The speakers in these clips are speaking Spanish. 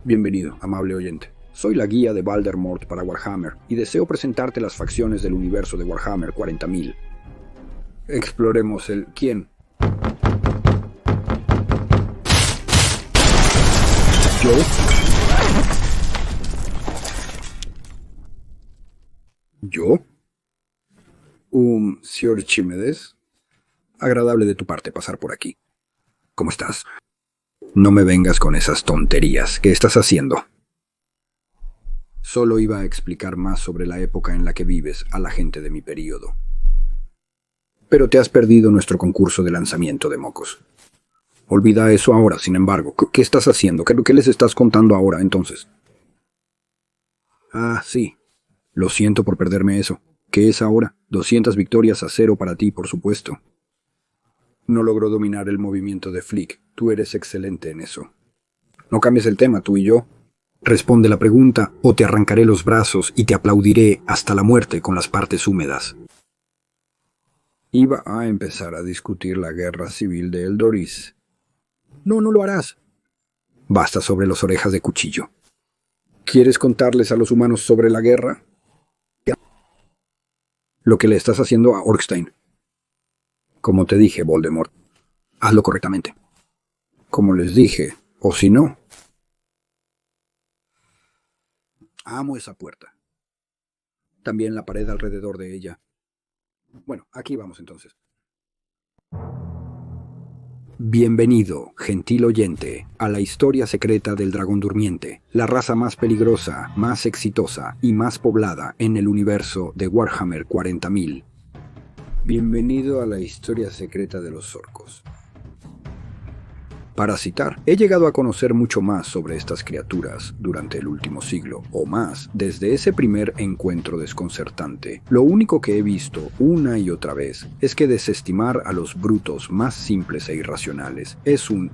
Bienvenido, amable oyente. Soy la guía de Baldermort para Warhammer y deseo presentarte las facciones del universo de Warhammer 40.000. Exploremos el ¿quién? ¿Yo? ¿Yo? Sr. Archimedes. Agradable de tu parte pasar por aquí. ¿Cómo estás? No me vengas con esas tonterías. ¿Qué estás haciendo? Solo iba a explicar más sobre la época en la que vives a la gente de mi período. Pero te has perdido nuestro concurso de lanzamiento de mocos. Olvida eso ahora, sin embargo. ¿Qué estás haciendo? ¿Qué les estás contando ahora, entonces? Ah, sí. Lo siento por perderme eso. ¿Qué es ahora? 200 victorias a 0 para ti, por supuesto. No logró dominar el movimiento de Flick. Tú eres excelente en eso. No cambies el tema, tú y yo. Responde la pregunta o te arrancaré los brazos y te aplaudiré hasta la muerte con las partes húmedas. Iba a empezar a discutir la guerra civil de Eldoris. No, no lo harás. Basta sobre las orejas de cuchillo. ¿Quieres contarles a los humanos sobre la guerra? Lo que le estás haciendo a Orkstein. Como te dije, Voldemort, hazlo correctamente. Como les dije, o si no. Amo esa puerta. También la pared alrededor de ella. Bueno, aquí vamos entonces. Bienvenido, gentil oyente, a la historia secreta del dragón durmiente, la raza más peligrosa, más exitosa y más poblada en el universo de Warhammer 40.000. Bienvenido a la historia secreta de los orcos. Para citar, he llegado a conocer mucho más sobre estas criaturas durante el último siglo, o más, desde ese primer encuentro desconcertante. Lo único que he visto una y otra vez es que desestimar a los brutos más simples e irracionales es un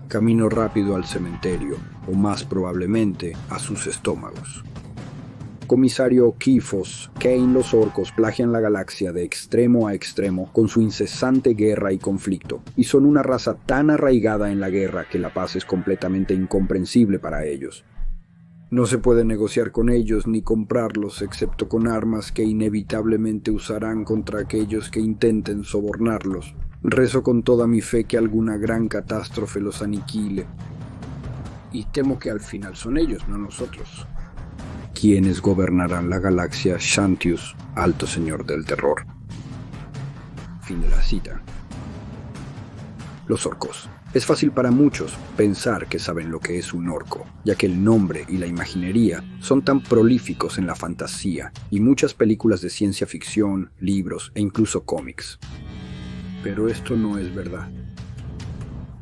camino rápido al cementerio, o más probablemente a sus estómagos. Comisario Kifos, Kane, los orcos plagian la galaxia de extremo a extremo con su incesante guerra y conflicto, y son una raza tan arraigada en la guerra que la paz es completamente incomprensible para ellos. No se puede negociar con ellos ni comprarlos excepto con armas que inevitablemente usarán contra aquellos que intenten sobornarlos. Rezo con toda mi fe que alguna gran catástrofe los aniquile. Y temo que al final son ellos, no nosotros, quienes gobernarán la galaxia Shantius, alto señor del terror. Fin de la cita. Los orcos. Es fácil para muchos pensar que saben lo que es un orco, ya que el nombre y la imaginería son tan prolíficos en la fantasía y muchas películas de ciencia ficción, libros e incluso cómics. Pero esto no es verdad.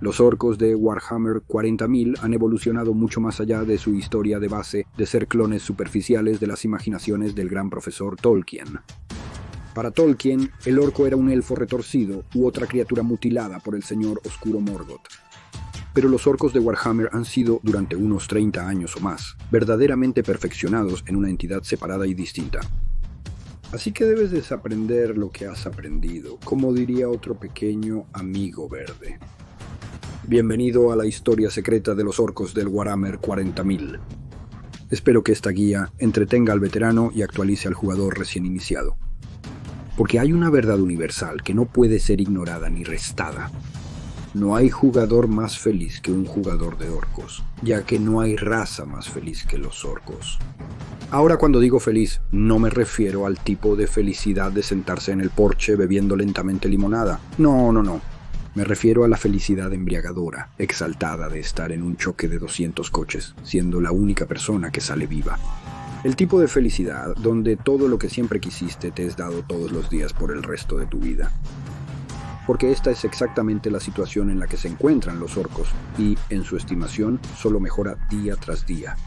Los orcos de Warhammer 40.000 han evolucionado mucho más allá de su historia de base de ser clones superficiales de las imaginaciones del gran profesor Tolkien. Para Tolkien, el orco era un elfo retorcido u otra criatura mutilada por el señor oscuro Morgoth. Pero los orcos de Warhammer han sido, durante unos 30 años o más, verdaderamente perfeccionados en una entidad separada y distinta. Así que debes desaprender lo que has aprendido, como diría otro pequeño amigo verde. Bienvenido a la historia secreta de los orcos del Warhammer 40.000. Espero que esta guía entretenga al veterano y actualice al jugador recién iniciado. Porque hay una verdad universal que no puede ser ignorada ni restada. No hay jugador más feliz que un jugador de orcos, ya que no hay raza más feliz que los orcos. Ahora, cuando digo feliz, no me refiero al tipo de felicidad de sentarse en el porche bebiendo lentamente limonada. No. Me refiero a la felicidad embriagadora, exaltada de estar en un choque de 200 coches, siendo la única persona que sale viva. El tipo de felicidad donde todo lo que siempre quisiste te es dado todos los días por el resto de tu vida. Porque esta es exactamente la situación en la que se encuentran los orcos y, en su estimación, solo mejora día tras día.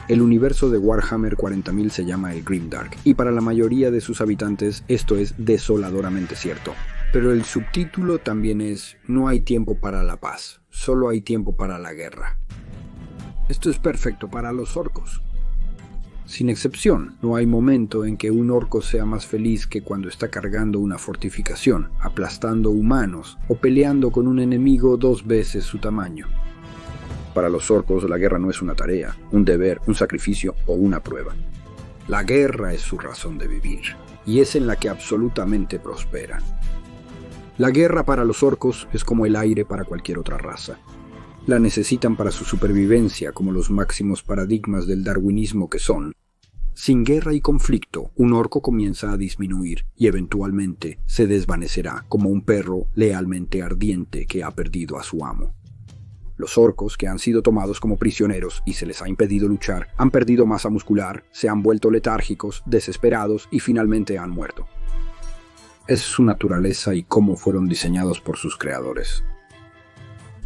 El universo de Warhammer 40.000 se llama el Grimdark, y para la mayoría de sus habitantes esto es desoladoramente cierto. Pero el subtítulo también es "No hay tiempo para la paz, solo hay tiempo para la guerra". Esto es perfecto para los orcos. Sin excepción, no hay momento en que un orco sea más feliz que cuando está cargando una fortificación, aplastando humanos o peleando con un enemigo 2 veces su tamaño. Para los orcos, la guerra no es una tarea, un deber, un sacrificio o una prueba. La guerra es su razón de vivir, y es en la que absolutamente prosperan. La guerra para los orcos es como el aire para cualquier otra raza. La necesitan para su supervivencia como los máximos paradigmas del darwinismo que son. Sin guerra y conflicto, un orco comienza a disminuir y eventualmente se desvanecerá como un perro lealmente ardiente que ha perdido a su amo. Los orcos que han sido tomados como prisioneros y se les ha impedido luchar han perdido masa muscular, se han vuelto letárgicos, desesperados y finalmente han muerto. Es su naturaleza y cómo fueron diseñados por sus creadores.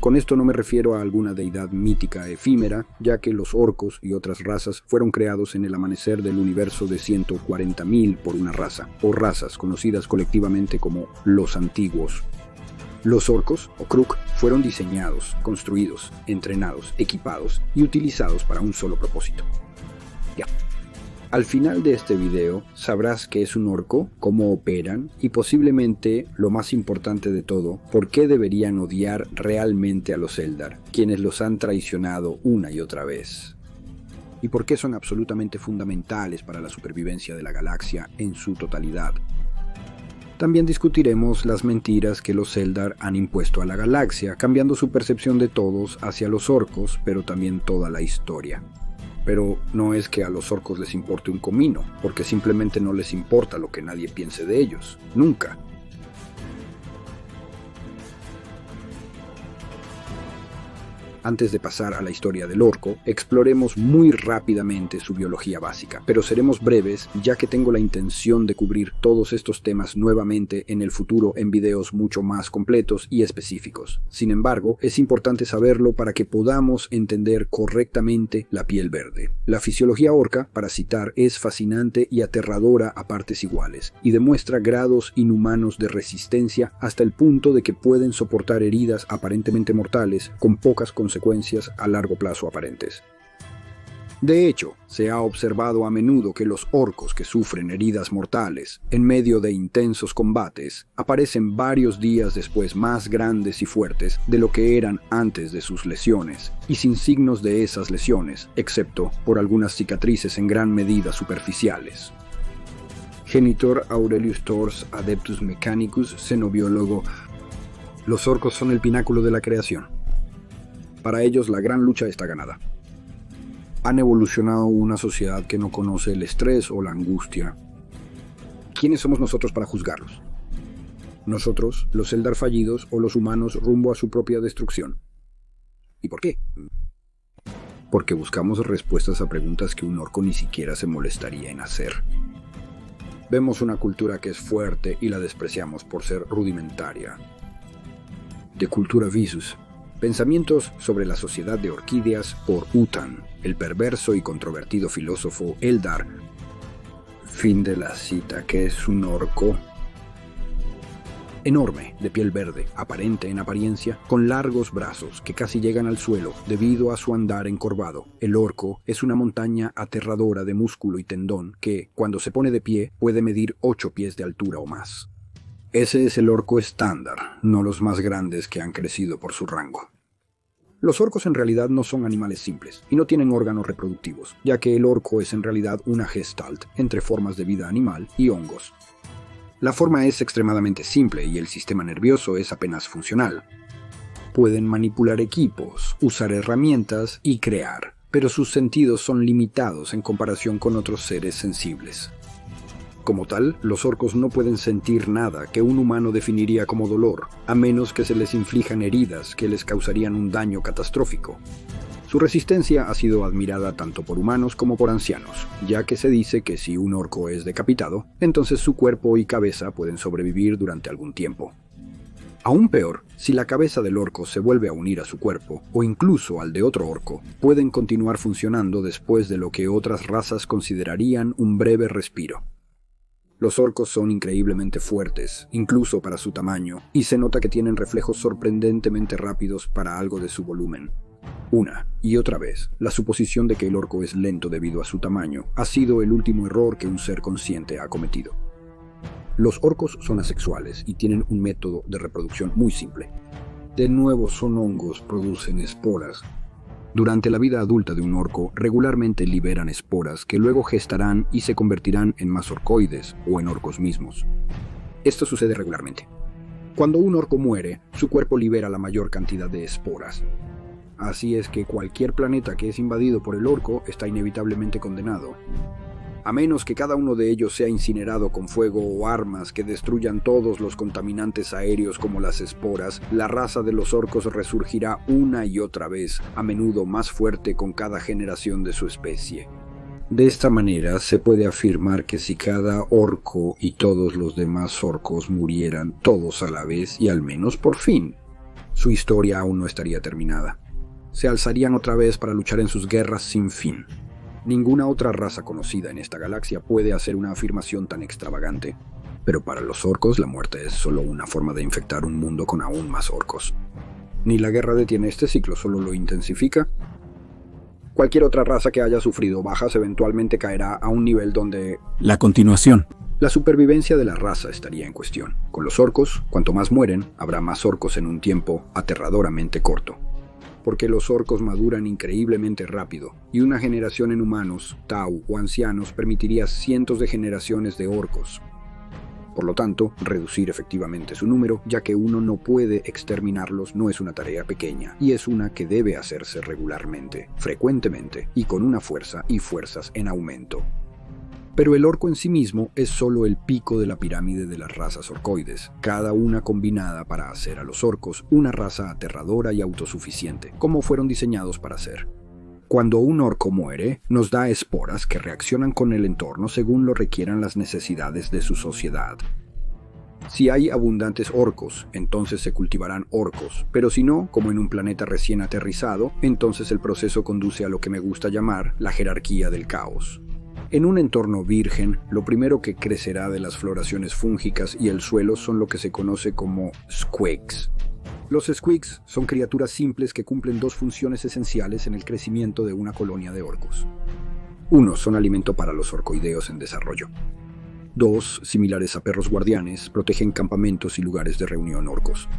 Con esto no me refiero a alguna deidad mítica efímera, ya que los orcos y otras razas fueron creados en el amanecer del universo de 140.000 por una raza, o razas conocidas colectivamente como los antiguos. Los orcos, o Kruk, fueron diseñados, construidos, entrenados, equipados y utilizados para un solo propósito. Ya. Al final de este video sabrás qué es un orco, cómo operan y posiblemente, lo más importante de todo, por qué deberían odiar realmente a los Eldar, quienes los han traicionado una y otra vez. Y por qué son absolutamente fundamentales para la supervivencia de la galaxia en su totalidad. También discutiremos las mentiras que los Eldar han impuesto a la galaxia, cambiando su percepción de todos hacia los orcos, pero también toda la historia. Pero no es que a los orcos les importe un comino, porque simplemente no les importa lo que nadie piense de ellos. Nunca. Antes de pasar a la historia del orco, exploremos muy rápidamente su biología básica, pero seremos breves ya que tengo la intención de cubrir todos estos temas nuevamente en el futuro en videos mucho más completos y específicos. Sin embargo, es importante saberlo para que podamos entender correctamente la piel verde. La fisiología orca, para citar, es fascinante y aterradora a partes iguales, y demuestra grados inhumanos de resistencia hasta el punto de que pueden soportar heridas aparentemente mortales con pocas consecuencias a largo plazo aparentes. De hecho, se ha observado a menudo que los orcos que sufren heridas mortales en medio de intensos combates aparecen varios días después más grandes y fuertes de lo que eran antes de sus lesiones, y sin signos de esas lesiones, excepto por algunas cicatrices en gran medida superficiales. Genitor Aurelius Thors, Adeptus Mechanicus, xenobiólogo. Los orcos son el pináculo de la creación. Para ellos la gran lucha está ganada. Han evolucionado una sociedad que no conoce el estrés o la angustia. ¿Quiénes somos nosotros para juzgarlos? Nosotros, los Eldar fallidos o los humanos rumbo a su propia destrucción. ¿Y por qué? Porque buscamos respuestas a preguntas que un orco ni siquiera se molestaría en hacer. Vemos una cultura que es fuerte y la despreciamos por ser rudimentaria. De cultura visus. Pensamientos sobre la sociedad de orquídeas por Utan, el perverso y controvertido filósofo Eldar. Fin de la cita. ¿Qué es un orco? Enorme, de piel verde, aparente en apariencia, con largos brazos que casi llegan al suelo debido a su andar encorvado. El orco es una montaña aterradora de músculo y tendón que, cuando se pone de pie, puede medir 8 pies de altura o más. Ese es el orco estándar, no los más grandes que han crecido por su rango. Los orcos en realidad no son animales simples y no tienen órganos reproductivos, ya que el orco es en realidad una gestalt entre formas de vida animal y hongos. La forma es extremadamente simple y el sistema nervioso es apenas funcional. Pueden manipular equipos, usar herramientas y crear, pero sus sentidos son limitados en comparación con otros seres sensibles. Como tal, los orcos no pueden sentir nada que un humano definiría como dolor, a menos que se les inflijan heridas que les causarían un daño catastrófico. Su resistencia ha sido admirada tanto por humanos como por ancianos, ya que se dice que si un orco es decapitado, entonces su cuerpo y cabeza pueden sobrevivir durante algún tiempo. Aún peor, si la cabeza del orco se vuelve a unir a su cuerpo, o incluso al de otro orco, pueden continuar funcionando después de lo que otras razas considerarían un breve respiro. Los orcos son increíblemente fuertes, incluso para su tamaño, y se nota que tienen reflejos sorprendentemente rápidos para algo de su volumen. Una y otra vez, la suposición de que el orco es lento debido a su tamaño ha sido el último error que un ser consciente ha cometido. Los orcos son asexuales y tienen un método de reproducción muy simple. De nuevo, son hongos, producen esporas. Durante la vida adulta de un orco, regularmente liberan esporas que luego gestarán y se convertirán en más orcoides o en orcos mismos. Esto sucede regularmente. Cuando un orco muere, su cuerpo libera la mayor cantidad de esporas. Así es que cualquier planeta que es invadido por el orco está inevitablemente condenado. A menos que cada uno de ellos sea incinerado con fuego o armas que destruyan todos los contaminantes aéreos como las esporas, la raza de los orcos resurgirá una y otra vez, a menudo más fuerte con cada generación de su especie. De esta manera se puede afirmar que si cada orco y todos los demás orcos murieran todos a la vez y al menos por fin, su historia aún no estaría terminada. Se alzarían otra vez para luchar en sus guerras sin fin. Ninguna otra raza conocida en esta galaxia puede hacer una afirmación tan extravagante. Pero para los orcos la muerte es solo una forma de infectar un mundo con aún más orcos. Ni la guerra detiene este ciclo, solo lo intensifica. Cualquier otra raza que haya sufrido bajas eventualmente caerá a un nivel donde... La continuación. La supervivencia de la raza estaría en cuestión. Con los orcos, cuanto más mueren, habrá más orcos en un tiempo aterradoramente corto. Porque los orcos maduran increíblemente rápido, y una generación en humanos, tau o ancianos permitiría cientos de generaciones de orcos. Por lo tanto, reducir efectivamente su número, ya que uno no puede exterminarlos, no es una tarea pequeña, y es una que debe hacerse regularmente, frecuentemente, y con una fuerza y fuerzas en aumento. Pero el orco en sí mismo es solo el pico de la pirámide de las razas orcoides, cada una combinada para hacer a los orcos una raza aterradora y autosuficiente, como fueron diseñados para ser. Cuando un orco muere, nos da esporas que reaccionan con el entorno según lo requieran las necesidades de su sociedad. Si hay abundantes orcos, entonces se cultivarán orcos, pero si no, como en un planeta recién aterrizado, entonces el proceso conduce a lo que me gusta llamar la jerarquía del caos. En un entorno virgen, lo primero que crecerá de las floraciones fúngicas y el suelo son lo que se conoce como squigs. Los squigs son criaturas simples que cumplen dos funciones esenciales en el crecimiento de una colonia de orcos. 1. Son alimento para los orcoideos en desarrollo. 2. Similares a perros guardianes, protegen campamentos y lugares de reunión orcos.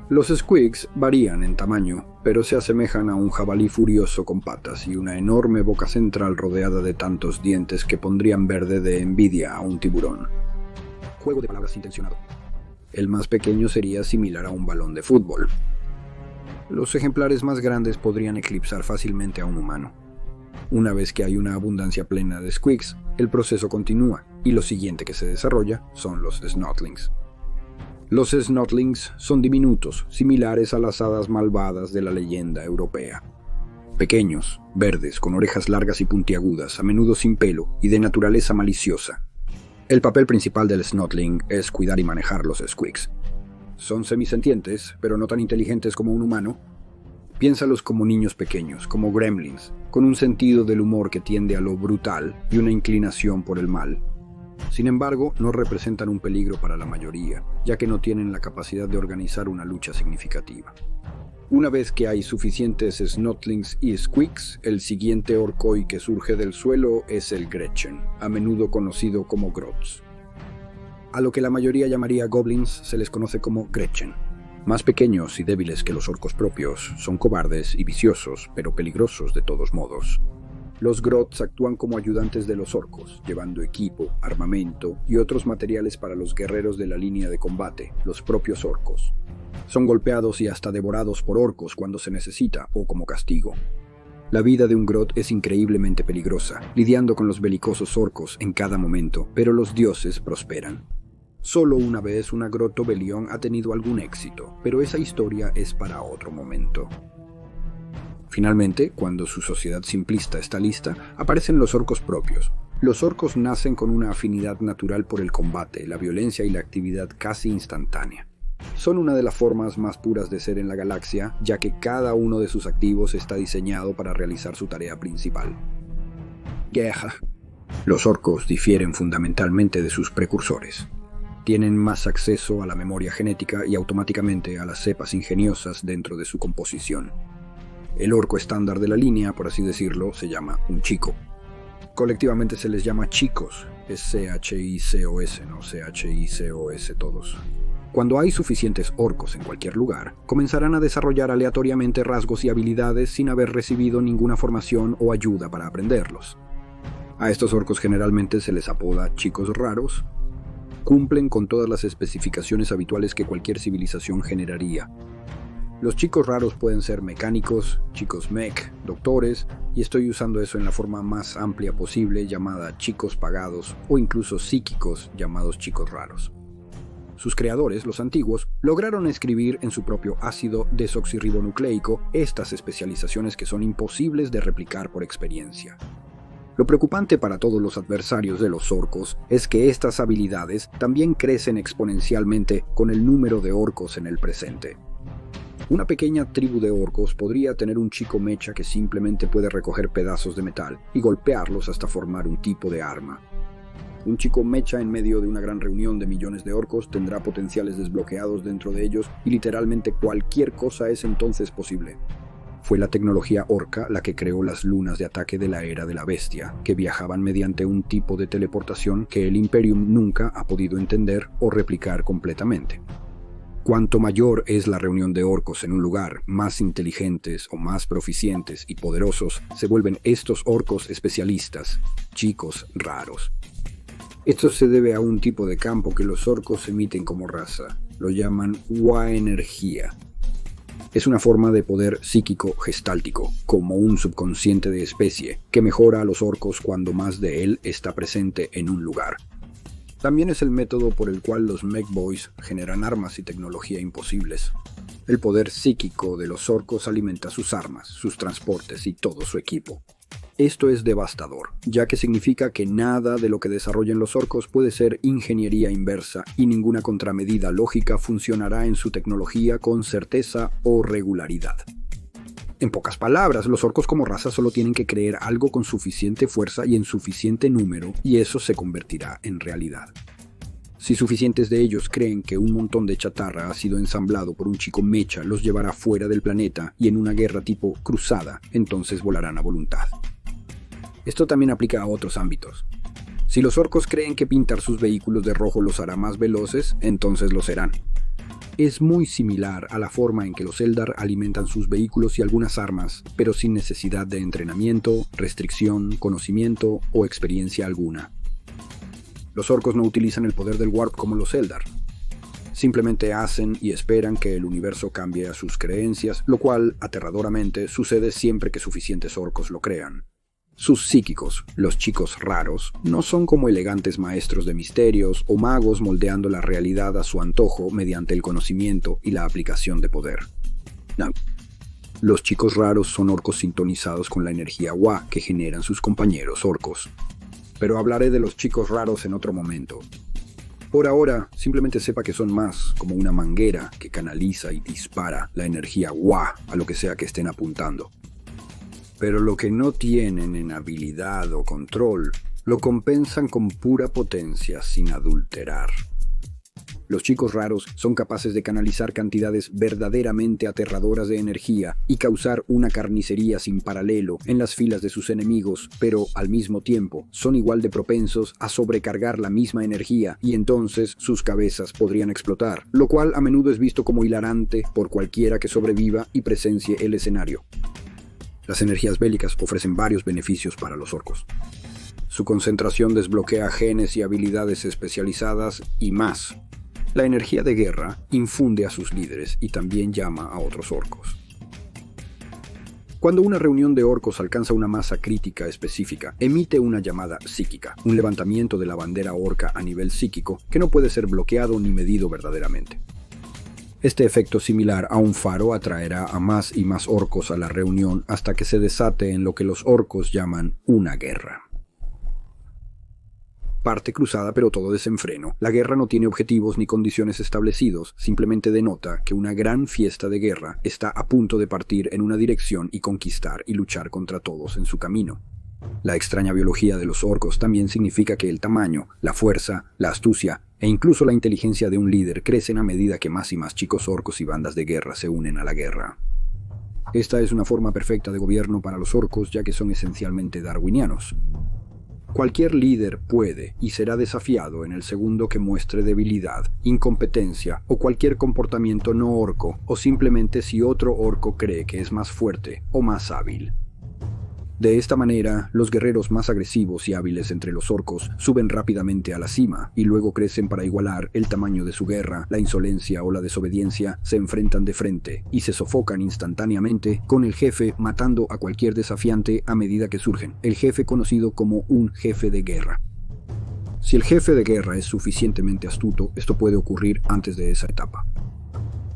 Los squigs varían en tamaño, pero se asemejan a un jabalí furioso con patas y una enorme boca central rodeada de tantos dientes que pondrían verde de envidia a un tiburón. Juego de palabras intencionado. El más pequeño sería similar a un balón de fútbol. Los ejemplares más grandes podrían eclipsar fácilmente a un humano. Una vez que hay una abundancia plena de squigs, el proceso continúa, y lo siguiente que se desarrolla son los snotlings. Los snotlings son diminutos, similares a las hadas malvadas de la leyenda europea. Pequeños, verdes, con orejas largas y puntiagudas, a menudo sin pelo y de naturaleza maliciosa. El papel principal del snotling es cuidar y manejar los squigs. Son semisentientes, pero no tan inteligentes como un humano. Piénsalos como niños pequeños, como gremlins, con un sentido del humor que tiende a lo brutal y una inclinación por el mal. Sin embargo, no representan un peligro para la mayoría, ya que no tienen la capacidad de organizar una lucha significativa. Una vez que hay suficientes snotlings y squigs, el siguiente orcoi que surge del suelo es el Gretchen, a menudo conocido como grots. A lo que la mayoría llamaría goblins se les conoce como Gretchen. Más pequeños y débiles que los orcos propios, son cobardes y viciosos, pero peligrosos de todos modos. Los grots actúan como ayudantes de los orcos, llevando equipo, armamento y otros materiales para los guerreros de la línea de combate, los propios orcos. Son golpeados y hasta devorados por orcos cuando se necesita o como castigo. La vida de un grot es increíblemente peligrosa, lidiando con los belicosos orcos en cada momento, pero los dioses prosperan. Solo una vez una grotobelión ha tenido algún éxito, pero esa historia es para otro momento. Finalmente, cuando su sociedad simplista está lista, aparecen los orcos propios. Los orcos nacen con una afinidad natural por el combate, la violencia y la actividad casi instantánea. Son una de las formas más puras de ser en la galaxia, ya que cada uno de sus activos está diseñado para realizar su tarea principal. Guerra. Los orcos difieren fundamentalmente de sus precursores. Tienen más acceso a la memoria genética y automáticamente a las cepas ingeniosas dentro de su composición. El orco estándar de la línea, por así decirlo, se llama un chico. Colectivamente se les llama chicos, es C-H-I-C-O-S, no C-H-I-C-O-S todos. Cuando hay suficientes orcos en cualquier lugar, comenzarán a desarrollar aleatoriamente rasgos y habilidades sin haber recibido ninguna formación o ayuda para aprenderlos. A estos orcos generalmente se les apoda chicos raros. Cumplen con todas las especificaciones habituales que cualquier civilización generaría. Los chicos raros pueden ser mecánicos, chicos mech, doctores, y estoy usando eso en la forma más amplia posible llamada chicos pagados o incluso psíquicos llamados chicos raros. Sus creadores, los antiguos, lograron escribir en su propio ácido desoxirribonucleico estas especializaciones que son imposibles de replicar por experiencia. Lo preocupante para todos los adversarios de los orcos es que estas habilidades también crecen exponencialmente con el número de orcos en el presente. Una pequeña tribu de orcos podría tener un chico mecha que simplemente puede recoger pedazos de metal y golpearlos hasta formar un tipo de arma. Un chico mecha en medio de una gran reunión de millones de orcos tendrá potenciales desbloqueados dentro de ellos y literalmente cualquier cosa es entonces posible. Fue la tecnología orca la que creó las lunas de ataque de la Era de la Bestia, que viajaban mediante un tipo de teleportación que el Imperium nunca ha podido entender o replicar completamente. Cuanto mayor es la reunión de orcos en un lugar, más inteligentes o más proficientes y poderosos se vuelven estos orcos especialistas, chicos raros. Esto se debe a un tipo de campo que los orcos emiten como raza. Lo llaman Wa-energía. Es una forma de poder psíquico gestáltico, como un subconsciente de especie, que mejora a los orcos cuando más de él está presente en un lugar. También es el método por el cual los Mech Boys generan armas y tecnología imposibles. El poder psíquico de los orcos alimenta sus armas, sus transportes y todo su equipo. Esto es devastador, ya que significa que nada de lo que desarrollen los orcos puede ser ingeniería inversa y ninguna contramedida lógica funcionará en su tecnología con certeza o regularidad. En pocas palabras, los orcos como raza solo tienen que creer algo con suficiente fuerza y en suficiente número, y eso se convertirá en realidad. Si suficientes de ellos creen que un montón de chatarra ha sido ensamblado por un chico mecha los llevará fuera del planeta y en una guerra tipo cruzada, entonces volarán a voluntad. Esto también aplica a otros ámbitos. Si los orcos creen que pintar sus vehículos de rojo los hará más veloces, entonces lo serán. Es muy similar a la forma en que los Eldar alimentan sus vehículos y algunas armas, pero sin necesidad de entrenamiento, restricción, conocimiento o experiencia alguna. Los orcos no utilizan el poder del Warp como los Eldar. Simplemente hacen y esperan que el universo cambie a sus creencias, lo cual, aterradoramente, sucede siempre que suficientes orcos lo crean. Sus psíquicos, los chicos raros, no son como elegantes maestros de misterios o magos moldeando la realidad a su antojo mediante el conocimiento y la aplicación de poder. No. Los chicos raros son orcos sintonizados con la energía Wa que generan sus compañeros orcos. Pero hablaré de los chicos raros en otro momento. Por ahora, simplemente sepa que son más como una manguera que canaliza y dispara la energía Wa a lo que sea que estén apuntando. Pero lo que no tienen en habilidad o control, lo compensan con pura potencia sin adulterar. Los chicos raros son capaces de canalizar cantidades verdaderamente aterradoras de energía y causar una carnicería sin paralelo en las filas de sus enemigos, pero al mismo tiempo son igual de propensos a sobrecargar la misma energía y entonces sus cabezas podrían explotar, lo cual a menudo es visto como hilarante por cualquiera que sobreviva y presencie el escenario. Las energías bélicas ofrecen varios beneficios para los orcos. Su concentración desbloquea genes y habilidades especializadas y más. La energía de guerra infunde a sus líderes y también llama a otros orcos. Cuando una reunión de orcos alcanza una masa crítica específica, emite una llamada psíquica, un levantamiento de la bandera orca a nivel psíquico que no puede ser bloqueado ni medido verdaderamente. Este efecto similar a un faro atraerá a más y más orcos a la reunión hasta que se desate en lo que los orcos llaman una guerra. Parte cruzada pero todo desenfreno. La guerra no tiene objetivos ni condiciones establecidos, simplemente denota que una gran fiesta de guerra está a punto de partir en una dirección y conquistar y luchar contra todos en su camino. La extraña biología de los orcos también significa que el tamaño, la fuerza, la astucia e incluso la inteligencia de un líder crecen a medida que más y más chicos orcos y bandas de guerra se unen a la guerra. Esta es una forma perfecta de gobierno para los orcos, ya que son esencialmente darwinianos. Cualquier líder puede y será desafiado en el segundo que muestre debilidad, incompetencia o cualquier comportamiento no orco, o simplemente si otro orco cree que es más fuerte o más hábil. De esta manera, los guerreros más agresivos y hábiles entre los orcos suben rápidamente a la cima y luego crecen para igualar el tamaño de su guerra, la insolencia o la desobediencia, se enfrentan de frente y se sofocan instantáneamente con el jefe matando a cualquier desafiante a medida que surgen, el jefe conocido como un jefe de guerra. Si el jefe de guerra es suficientemente astuto, esto puede ocurrir antes de esa etapa.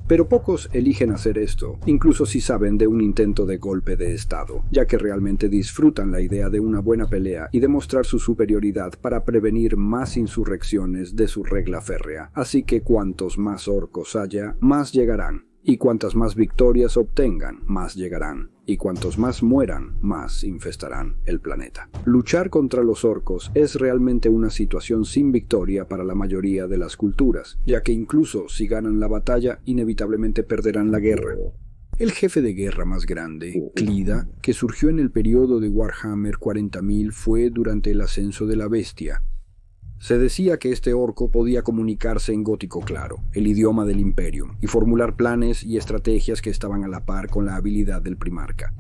Pero pocos eligen hacer esto, incluso si saben de un intento de golpe de estado, ya que realmente disfrutan la idea de una buena pelea y demostrar su superioridad para prevenir más insurrecciones de su regla férrea. Así que cuantos más orcos haya, más llegarán. Y cuantas más victorias obtengan, más llegarán. Y cuantos más mueran, más infestarán el planeta. Luchar contra los orcos es realmente una situación sin victoria para la mayoría de las culturas, ya que incluso si ganan la batalla, inevitablemente perderán la guerra. El jefe de guerra más grande, Clida, que surgió en el periodo de Warhammer 40.000, fue durante el ascenso de la bestia. Se decía que este orco podía comunicarse en gótico claro, el idioma del imperio, y formular planes y estrategias que estaban a la par con la habilidad del primarca.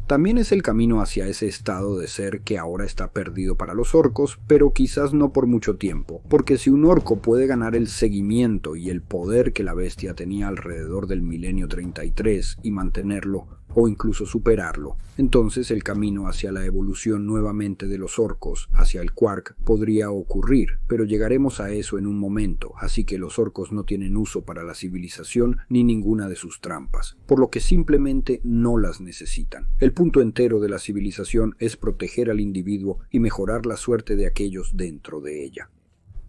También es el camino hacia ese estado de ser que ahora está perdido para los orcos, pero quizás no por mucho tiempo, porque si un orco puede ganar el seguimiento y el poder que la bestia tenía alrededor del milenio 33 y mantenerlo, o incluso superarlo, entonces el camino hacia la evolución nuevamente de los orcos, hacia el Quark, podría ocurrir, pero llegaremos a eso en un momento, así que los orcos no tienen uso para la civilización ni ninguna de sus trampas, por lo que simplemente no las necesitan. El punto entero de la civilización es proteger al individuo y mejorar la suerte de aquellos dentro de ella.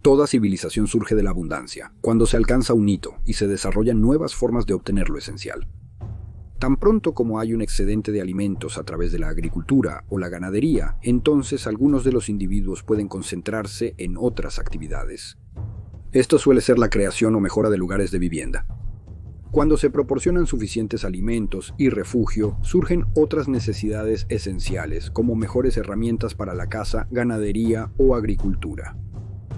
Toda civilización surge de la abundancia, cuando se alcanza un hito y se desarrollan nuevas formas de obtener lo esencial. Tan pronto como hay un excedente de alimentos a través de la agricultura o la ganadería, entonces algunos de los individuos pueden concentrarse en otras actividades. Esto suele ser la creación o mejora de lugares de vivienda. Cuando se proporcionan suficientes alimentos y refugio, surgen otras necesidades esenciales, como mejores herramientas para la caza, ganadería o agricultura.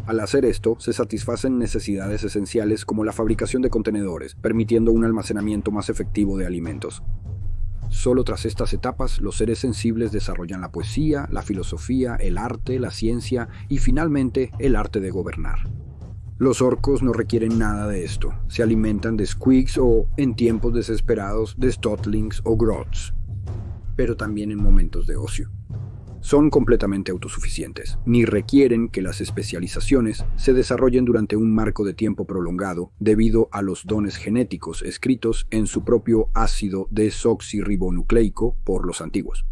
Al hacer esto, se satisfacen necesidades esenciales como la fabricación de contenedores, permitiendo un almacenamiento más efectivo de alimentos. Solo tras estas etapas, los seres sensibles desarrollan la poesía, la filosofía, el arte, la ciencia y finalmente el arte de gobernar. Los orcos no requieren nada de esto, se alimentan de squigs o, en tiempos desesperados, de stotlings o grots, pero también en momentos de ocio. Son completamente autosuficientes, ni requieren que las especializaciones se desarrollen durante un marco de tiempo prolongado debido a los dones genéticos escritos en su propio ácido desoxirribonucleico por los antiguos.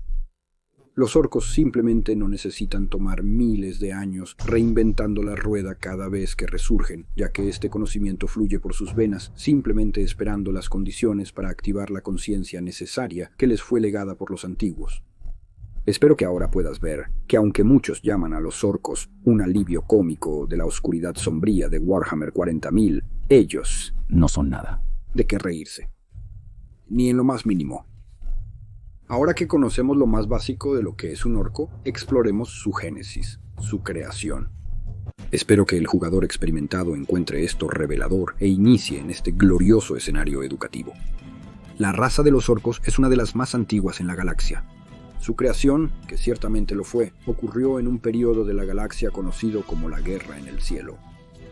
Los orcos simplemente no necesitan tomar miles de años reinventando la rueda cada vez que resurgen, ya que este conocimiento fluye por sus venas, simplemente esperando las condiciones para activar la conciencia necesaria que les fue legada por los antiguos. Espero que ahora puedas ver que aunque muchos llaman a los orcos un alivio cómico de la oscuridad sombría de Warhammer 40.000, ellos no son nada de qué reírse, ni en lo más mínimo. Ahora que conocemos lo más básico de lo que es un orco, exploremos su génesis, su creación. Espero que el jugador experimentado encuentre esto revelador e inicie en este glorioso escenario educativo. La raza de los orcos es una de las más antiguas en la galaxia. Su creación, que ciertamente lo fue, ocurrió en un periodo de la galaxia conocido como la Guerra en el Cielo.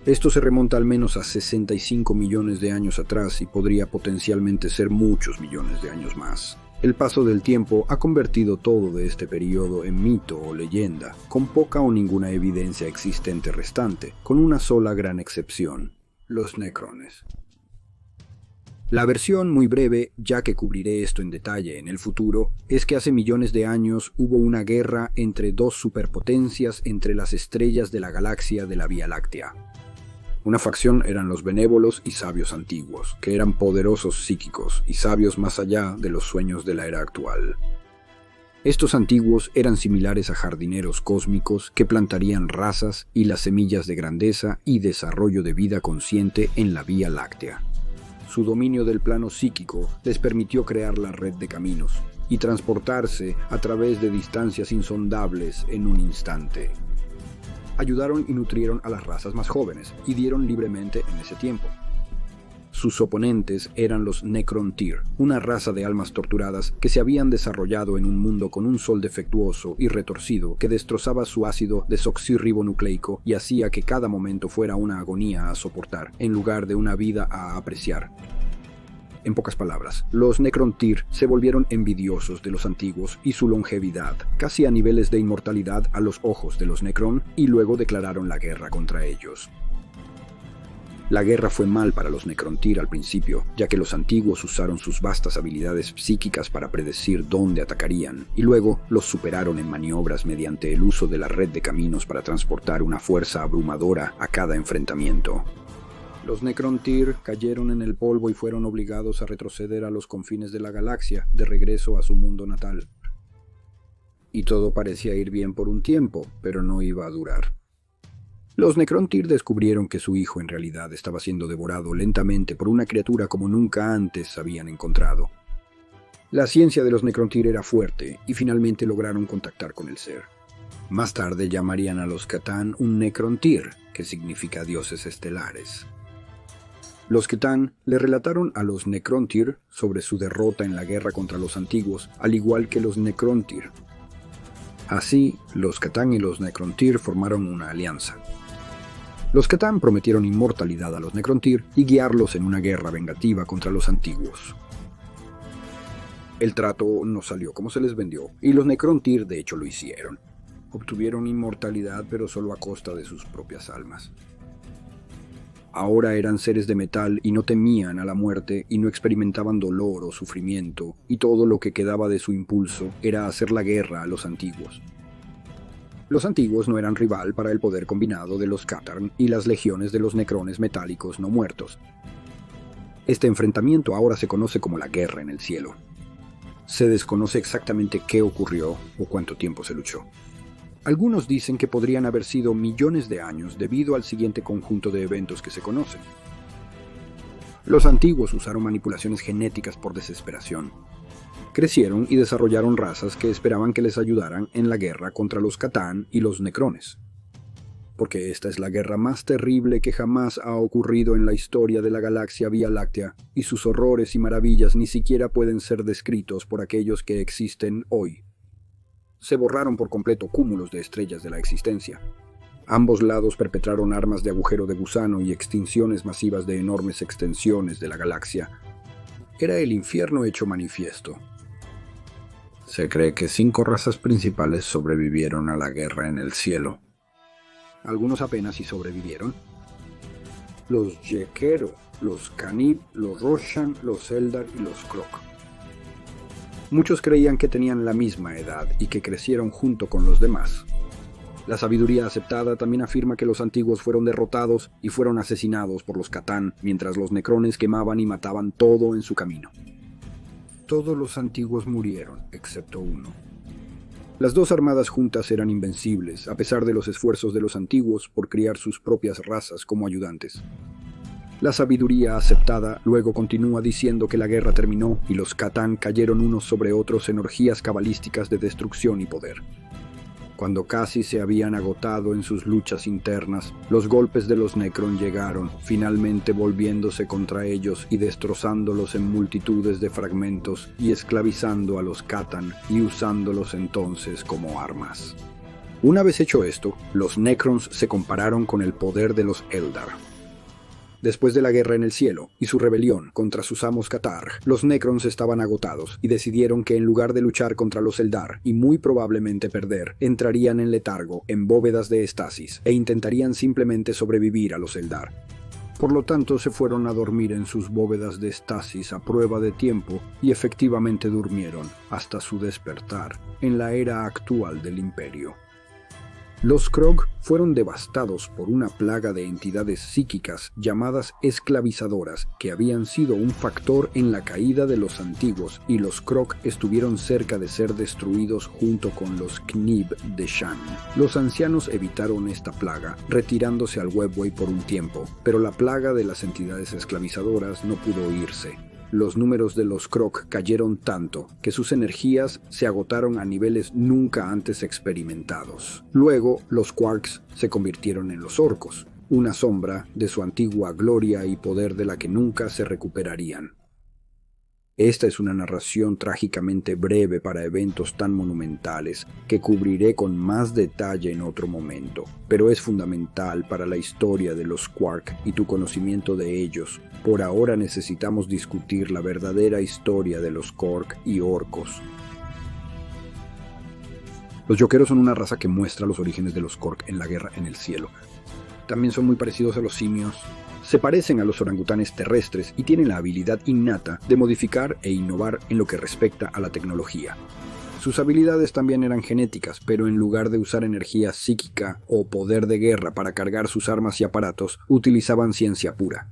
Esto se remonta al menos a 65 millones de años atrás y podría potencialmente ser muchos millones de años más. El paso del tiempo ha convertido todo de este periodo en mito o leyenda, con poca o ninguna evidencia existente restante, con una sola gran excepción: los necrones. La versión muy breve, ya que cubriré esto en detalle en el futuro, es que hace millones de años hubo una guerra entre dos superpotencias entre las estrellas de la galaxia de la Vía Láctea. Una facción eran los benévolos y sabios antiguos, que eran poderosos psíquicos y sabios más allá de los sueños de la era actual. Estos antiguos eran similares a jardineros cósmicos que plantarían razas y las semillas de grandeza y desarrollo de vida consciente en la Vía Láctea. su dominio del plano psíquico les permitió crear la red de caminos y transportarse a través de distancias insondables en un instante. Ayudaron y nutrieron a las razas más jóvenes y dieron libremente en ese tiempo. Sus oponentes eran los Necrontyr, una raza de almas torturadas que se habían desarrollado en un mundo con un sol defectuoso y retorcido que destrozaba su ácido desoxirribonucleico y hacía que cada momento fuera una agonía a soportar, en lugar de una vida a apreciar. En pocas palabras, los Necrontyr se volvieron envidiosos de los antiguos y su longevidad, casi a niveles de inmortalidad a los ojos de los Necron, y luego declararon la guerra contra ellos. La guerra fue mal para los Necrontyr al principio, ya que los antiguos usaron sus vastas habilidades psíquicas para predecir dónde atacarían, y luego los superaron en maniobras mediante el uso de la red de caminos para transportar una fuerza abrumadora a cada enfrentamiento. Los Necrontyr cayeron en el polvo y fueron obligados a retroceder a los confines de la galaxia, de regreso a su mundo natal. Y todo parecía ir bien por un tiempo, pero no iba a durar. Los Necrontyr descubrieron que su hijo en realidad estaba siendo devorado lentamente por una criatura como nunca antes habían encontrado. La ciencia de los Necrontyr era fuerte y finalmente lograron contactar con el ser. Más tarde llamarían a los C'tan un Necrontyr, que significa dioses estelares. Los C'tan le relataron a los Necrontyr sobre su derrota en la guerra contra los antiguos, al igual que los Necrontyr. Así, los C'tan y los Necrontyr formaron una alianza. Los C'tan prometieron inmortalidad a los Necrontyr y guiarlos en una guerra vengativa contra los antiguos. El trato no salió como se les vendió, y los Necrontyr de hecho lo hicieron. Obtuvieron inmortalidad, pero solo a costa de sus propias almas. Ahora eran seres de metal y no temían a la muerte y no experimentaban dolor o sufrimiento, y todo lo que quedaba de su impulso era hacer la guerra a los antiguos. Los antiguos no eran rival para el poder combinado de los C'tan y las legiones de los necrones metálicos no muertos. Este enfrentamiento ahora se conoce como la Guerra en el Cielo. Se desconoce exactamente qué ocurrió o cuánto tiempo se luchó. Algunos dicen que podrían haber sido millones de años debido al siguiente conjunto de eventos que se conocen. Los antiguos usaron manipulaciones genéticas por desesperación. Crecieron y desarrollaron razas que esperaban que les ayudaran en la guerra contra los C'tan y los Necrones. Porque esta es la guerra más terrible que jamás ha ocurrido en la historia de la galaxia Vía Láctea, y sus horrores y maravillas ni siquiera pueden ser descritos por aquellos que existen hoy. Se borraron por completo cúmulos de estrellas de la existencia. Ambos lados perpetraron armas de agujero de gusano y extinciones masivas de enormes extensiones de la galaxia. Era el infierno hecho manifiesto. Se cree que 5 razas principales sobrevivieron a la guerra en el cielo. Algunos apenas si sobrevivieron. Los Yequero, los Canib, los Roshan, los Eldar y los Krok. Muchos creían que tenían la misma edad y que crecieron junto con los demás. La sabiduría aceptada también afirma que los antiguos fueron derrotados y fueron asesinados por los C'tan, mientras los necrones quemaban y mataban todo en su camino. Todos los antiguos murieron, excepto uno. Las 2 armadas juntas eran invencibles, a pesar de los esfuerzos de los antiguos por criar sus propias razas como ayudantes. La sabiduría aceptada luego continúa diciendo que la guerra terminó y los C'tan cayeron unos sobre otros en orgías cabalísticas de destrucción y poder. Cuando casi se habían agotado en sus luchas internas, los golpes de los Necron llegaron, finalmente volviéndose contra ellos y destrozándolos en multitudes de fragmentos y esclavizando a los C'tan y usándolos entonces como armas. Una vez hecho esto, los Necrons se compararon con el poder de los Eldar. Después de la guerra en el cielo y su rebelión contra sus amos Cathar, los Necrons estaban agotados y decidieron que en lugar de luchar contra los Eldar y muy probablemente perder, entrarían en letargo en bóvedas de estasis e intentarían simplemente sobrevivir a los Eldar. Por lo tanto, se fueron a dormir en sus bóvedas de estasis a prueba de tiempo y efectivamente durmieron hasta su despertar en la era actual del Imperio. Los Krog fueron devastados por una plaga de entidades psíquicas llamadas esclavizadoras que habían sido un factor en la caída de los antiguos, y los Krog estuvieron cerca de ser destruidos junto con los Knib de Shan. Los ancianos evitaron esta plaga, retirándose al Webway por un tiempo, pero la plaga de las entidades esclavizadoras no pudo irse. Los números de los Krog cayeron tanto que sus energías se agotaron a niveles nunca antes experimentados. Luego, los Quarks se convirtieron en los orcos, una sombra de su antigua gloria y poder de la que nunca se recuperarían. Esta es una narración trágicamente breve para eventos tan monumentales que cubriré con más detalle en otro momento, pero es fundamental para la historia de los Quark y tu conocimiento de ellos. Por ahora necesitamos discutir la verdadera historia de los Korg y orcos. Los Yokeros son una raza que muestra los orígenes de los Korg en la Guerra en el Cielo. También son muy parecidos a los simios. Se parecen a los orangutanes terrestres y tienen la habilidad innata de modificar e innovar en lo que respecta a la tecnología. Sus habilidades también eran genéticas, pero en lugar de usar energía psíquica o poder de guerra para cargar sus armas y aparatos, utilizaban ciencia pura.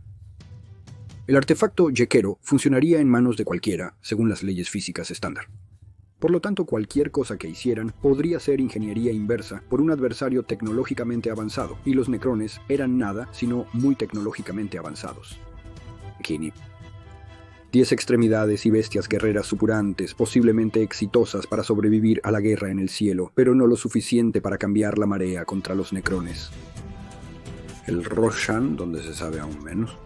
El artefacto Yekero funcionaría en manos de cualquiera, según las leyes físicas estándar. Por lo tanto, cualquier cosa que hicieran podría ser ingeniería inversa por un adversario tecnológicamente avanzado, y los necrones eran nada sino muy tecnológicamente avanzados. 10 extremidades y bestias guerreras supurantes, posiblemente exitosas para sobrevivir a la guerra en el cielo, pero no lo suficiente para cambiar la marea contra los necrones. El Roshan, donde se sabe aún menos.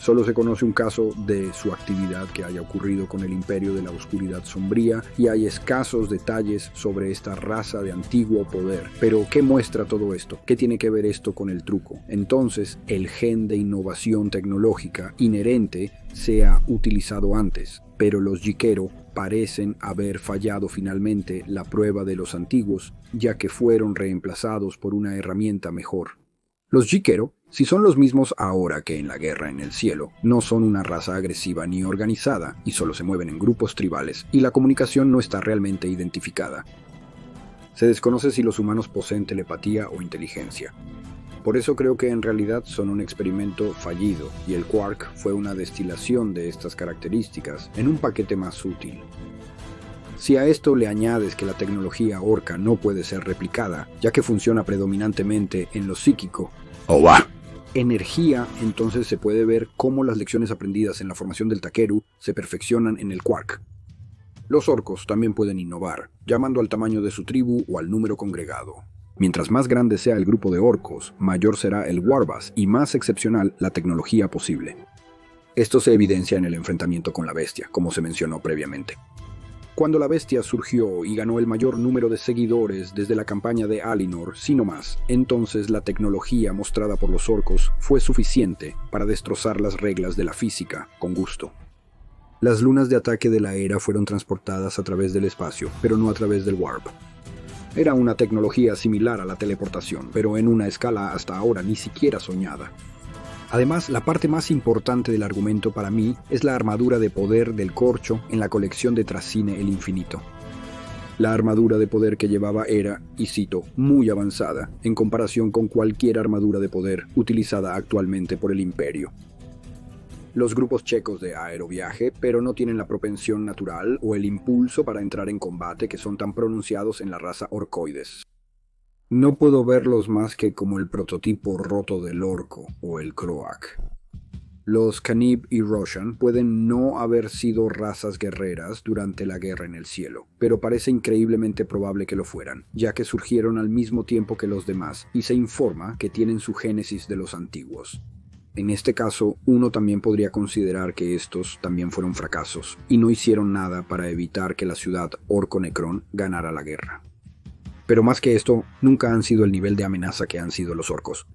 Solo se conoce un caso de su actividad que haya ocurrido con el Imperio de la Oscuridad Sombría, y hay escasos detalles sobre esta raza de antiguo poder. Pero, ¿qué muestra todo esto? ¿Qué tiene que ver esto con el truco? Entonces, el gen de innovación tecnológica inherente se ha utilizado antes, pero los Yikero parecen haber fallado finalmente la prueba de los antiguos, ya que fueron reemplazados por una herramienta mejor. Los Yikero, si son los mismos ahora que en la Guerra en el Cielo, no son una raza agresiva ni organizada, y solo se mueven en grupos tribales, y la comunicación no está realmente identificada. Se desconoce si los humanos poseen telepatía o inteligencia. Por eso creo que en realidad son un experimento fallido, y el Quark fue una destilación de estas características en un paquete más útil. Si a esto le añades que la tecnología orca no puede ser replicada, ya que funciona predominantemente en lo psíquico, energía, entonces se puede ver cómo las lecciones aprendidas en la formación del Takeru se perfeccionan en el Quark. Los orcos también pueden innovar, llamando al tamaño de su tribu o al número congregado. Mientras más grande sea el grupo de orcos, mayor será el Warbas y más excepcional la tecnología posible. Esto se evidencia en el enfrentamiento con la bestia, como se mencionó previamente. Cuando la bestia surgió y ganó el mayor número de seguidores desde la campaña de Alinor, sino más, entonces la tecnología mostrada por los orcos fue suficiente para destrozar las reglas de la física con gusto. Las lunas de ataque de la era fueron transportadas a través del espacio, pero no a través del warp. Era una tecnología similar a la teleportación, pero en una escala hasta ahora ni siquiera soñada. Además, la parte más importante del argumento para mí es la armadura de poder del corcho en la colección de Tracine el Infinito. La armadura de poder que llevaba era, y cito, muy avanzada en comparación con cualquier armadura de poder utilizada actualmente por el Imperio. Los grupos checos de aeroviaje, pero no tienen la propensión natural o el impulso para entrar en combate que son tan pronunciados en la raza orcoides. No puedo verlos más que como el prototipo roto del orco o el croak. Los Canib y Roshan pueden no haber sido razas guerreras durante la Guerra en el Cielo, pero parece increíblemente probable que lo fueran, ya que surgieron al mismo tiempo que los demás y se informa que tienen su génesis de los antiguos. En este caso, uno también podría considerar que estos también fueron fracasos y no hicieron nada para evitar que la ciudad Orco-Necron ganara la guerra. Pero más que esto, nunca han sido el nivel de amenaza que han sido los orcos.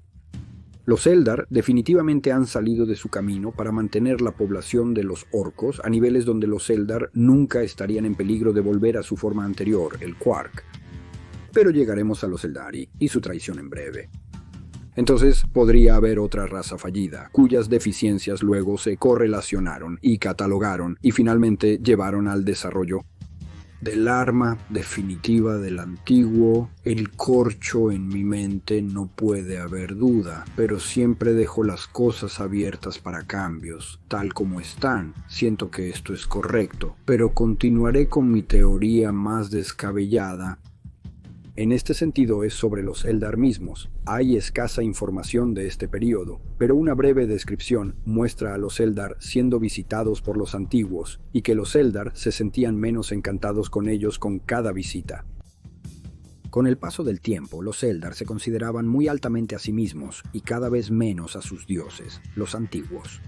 Los Eldar definitivamente han salido de su camino para mantener la población de los orcos a niveles donde los Eldar nunca estarían en peligro de volver a su forma anterior, el Quark. Pero llegaremos a los Eldari y su traición en breve. Entonces podría haber otra raza fallida, cuyas deficiencias luego se correlacionaron y catalogaron y finalmente llevaron al desarrollo. Del arma definitiva del antiguo, el corcho en mi mente no puede haber duda, pero siempre dejo las cosas abiertas para cambios, tal como están. Siento que esto es correcto, pero continuaré con mi teoría más descabellada. En este sentido es sobre los Eldar mismos. Hay escasa información de este periodo, pero una breve descripción muestra a los Eldar siendo visitados por los antiguos y que los Eldar se sentían menos encantados con ellos con cada visita. Con el paso del tiempo, los Eldar se consideraban muy altamente a sí mismos y cada vez menos a sus dioses, los antiguos.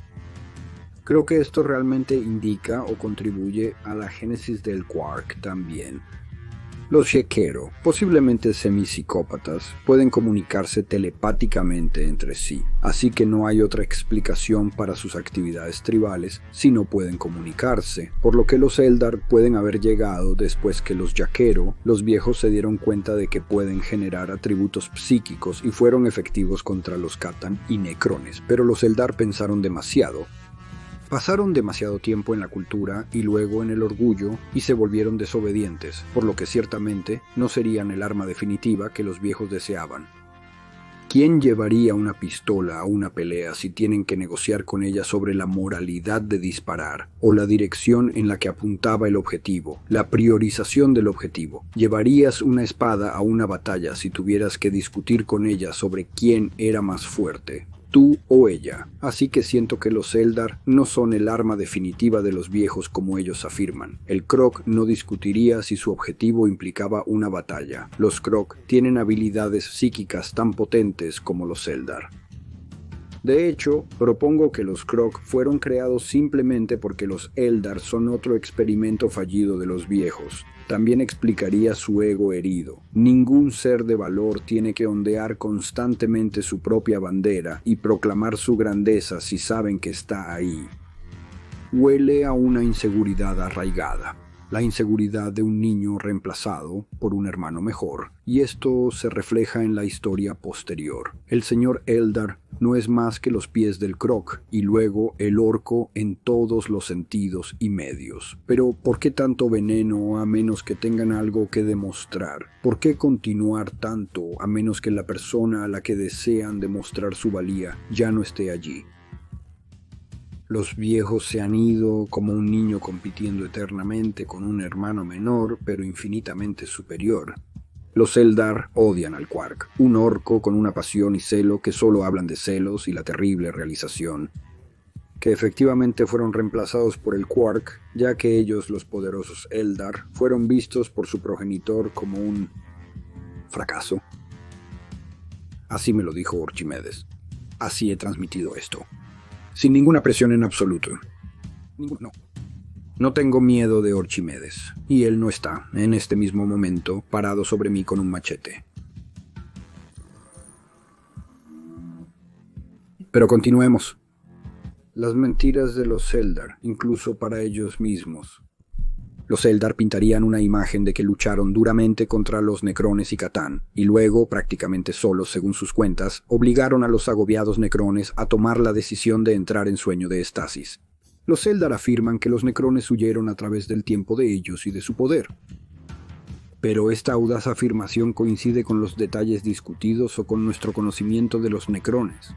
Creo que esto realmente indica o contribuye a la génesis del Quark también. Los Shekero, posiblemente semipsicópatas, pueden comunicarse telepáticamente entre sí, así que no hay otra explicación para sus actividades tribales si no pueden comunicarse, por lo que los Eldar pueden haber llegado después que los Shekero, los viejos, se dieron cuenta de que pueden generar atributos psíquicos y fueron efectivos contra los Catan y Necrones, pero los Eldar pensaron demasiado. Pasaron demasiado tiempo en la cultura y luego en el orgullo y se volvieron desobedientes, por lo que ciertamente no serían el arma definitiva que los viejos deseaban. ¿Quién llevaría una pistola a una pelea si tienen que negociar con ella sobre la moralidad de disparar o la dirección en la que apuntaba el objetivo, la priorización del objetivo? ¿Llevarías una espada a una batalla si tuvieras que discutir con ella sobre quién era más fuerte, tú o ella? Así que siento que los Eldar no son el arma definitiva de los viejos como ellos afirman. El Krog no discutiría si su objetivo implicaba una batalla. Los Krog tienen habilidades psíquicas tan potentes como los Eldar. De hecho, propongo que los Krog fueron creados simplemente porque los Eldar son otro experimento fallido de los viejos. También explicaría su ego herido. Ningún ser de valor tiene que ondear constantemente su propia bandera y proclamar su grandeza si saben que está ahí. Huele a una inseguridad arraigada. La inseguridad de un niño reemplazado por un hermano mejor, y esto se refleja en la historia posterior. El señor Eldar no es más que los pies del Krog, y luego el orco en todos los sentidos y medios. Pero ¿por qué tanto veneno a menos que tengan algo que demostrar? ¿Por qué continuar tanto a menos que la persona a la que desean demostrar su valía ya no esté allí? Los viejos se han ido como un niño compitiendo eternamente con un hermano menor, pero infinitamente superior. Los Eldar odian al Quark, un orco con una pasión y celo que solo hablan de celos y la terrible realización que efectivamente fueron reemplazados por el Quark, ya que ellos, los poderosos Eldar, fueron vistos por su progenitor como un fracaso. Así me lo dijo Archimedes. Así he transmitido esto. Sin ninguna presión en absoluto. No tengo miedo de Archimedes, y él no está, en este mismo momento, parado sobre mí con un machete. Pero continuemos. Las mentiras de los Eldar, incluso para ellos mismos. Los Eldar pintarían una imagen de que lucharon duramente contra los Necrones y Catán, y luego, prácticamente solos según sus cuentas, obligaron a los agobiados Necrones a tomar la decisión de entrar en sueño de estasis. Los Eldar afirman que los Necrones huyeron a través del tiempo de ellos y de su poder. Pero esta audaz afirmación coincide con los detalles discutidos o con nuestro conocimiento de los Necrones.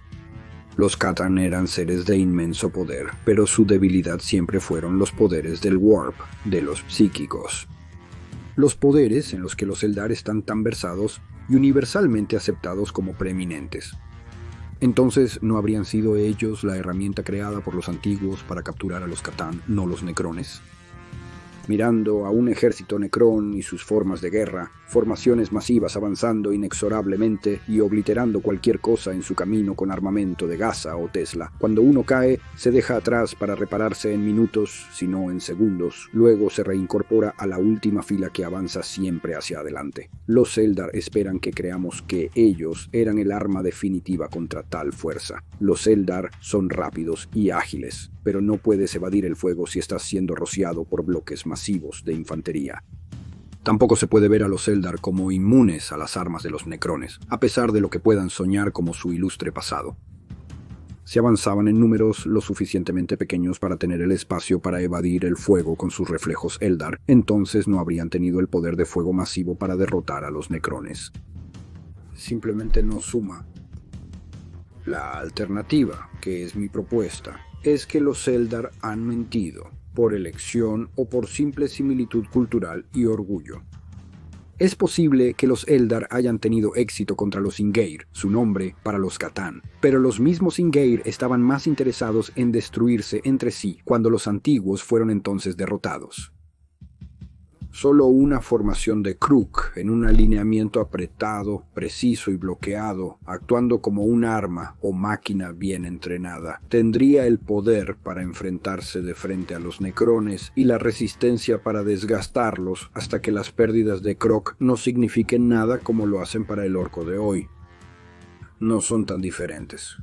Los Catan eran seres de inmenso poder, pero su debilidad siempre fueron los poderes del Warp, de los psíquicos. Los poderes en los que los Eldar están tan versados y universalmente aceptados como preeminentes. Entonces, ¿no habrían sido ellos la herramienta creada por los antiguos para capturar a los Catán, no los Necrones? Mirando a un ejército Necrón y sus formas de guerra, formaciones masivas avanzando inexorablemente y obliterando cualquier cosa en su camino con armamento de Gaza o Tesla. Cuando uno cae, se deja atrás para repararse en minutos, si no en segundos. Luego se reincorpora a la última fila que avanza siempre hacia adelante. Los Eldar esperan que creamos que ellos eran el arma definitiva contra tal fuerza. Los Eldar son rápidos y ágiles, pero no puedes evadir el fuego si estás siendo rociado por bloques masivos de infantería. Tampoco se puede ver a los Eldar como inmunes a las armas de los Necrones, a pesar de lo que puedan soñar como su ilustre pasado. Si avanzaban en números lo suficientemente pequeños para tener el espacio para evadir el fuego con sus reflejos Eldar, entonces no habrían tenido el poder de fuego masivo para derrotar a los Necrones. Simplemente no suma. La alternativa, que es mi propuesta, es que los Eldar han mentido, por elección o por simple similitud cultural y orgullo. Es posible que los Eldar hayan tenido éxito contra los Ingir, su nombre para los Catán, pero los mismos Ingir estaban más interesados en destruirse entre sí cuando los antiguos fueron entonces derrotados. Solo una formación de Kruk en un alineamiento apretado, preciso y bloqueado, actuando como un arma o máquina bien entrenada, tendría el poder para enfrentarse de frente a los Necrones y la resistencia para desgastarlos hasta que las pérdidas de Krok no signifiquen nada como lo hacen para el orco de hoy. No son tan diferentes.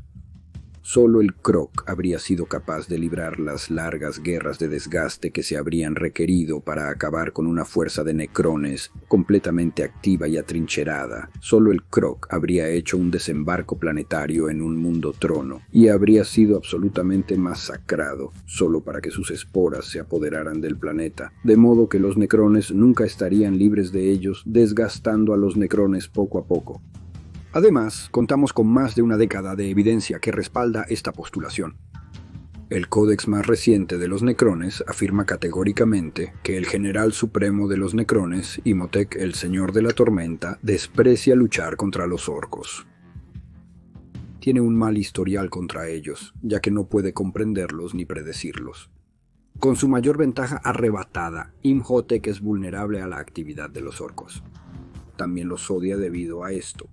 Solo el Krok habría sido capaz de librar las largas guerras de desgaste que se habrían requerido para acabar con una fuerza de Necrones completamente activa y atrincherada. Solo el Krok habría hecho un desembarco planetario en un mundo trono y habría sido absolutamente masacrado solo para que sus esporas se apoderaran del planeta, de modo que los Necrones nunca estarían libres de ellos, desgastando a los Necrones poco a poco. Además, contamos con más de una década de evidencia que respalda esta postulación. El códex más reciente de los Necrones afirma categóricamente que el general supremo de los Necrones, Imhotep, el Señor de la Tormenta, desprecia luchar contra los orcos. Tiene un mal historial contra ellos, ya que no puede comprenderlos ni predecirlos. Con su mayor ventaja arrebatada, Imhotep es vulnerable a la actividad de los orcos. También los odia debido a esto.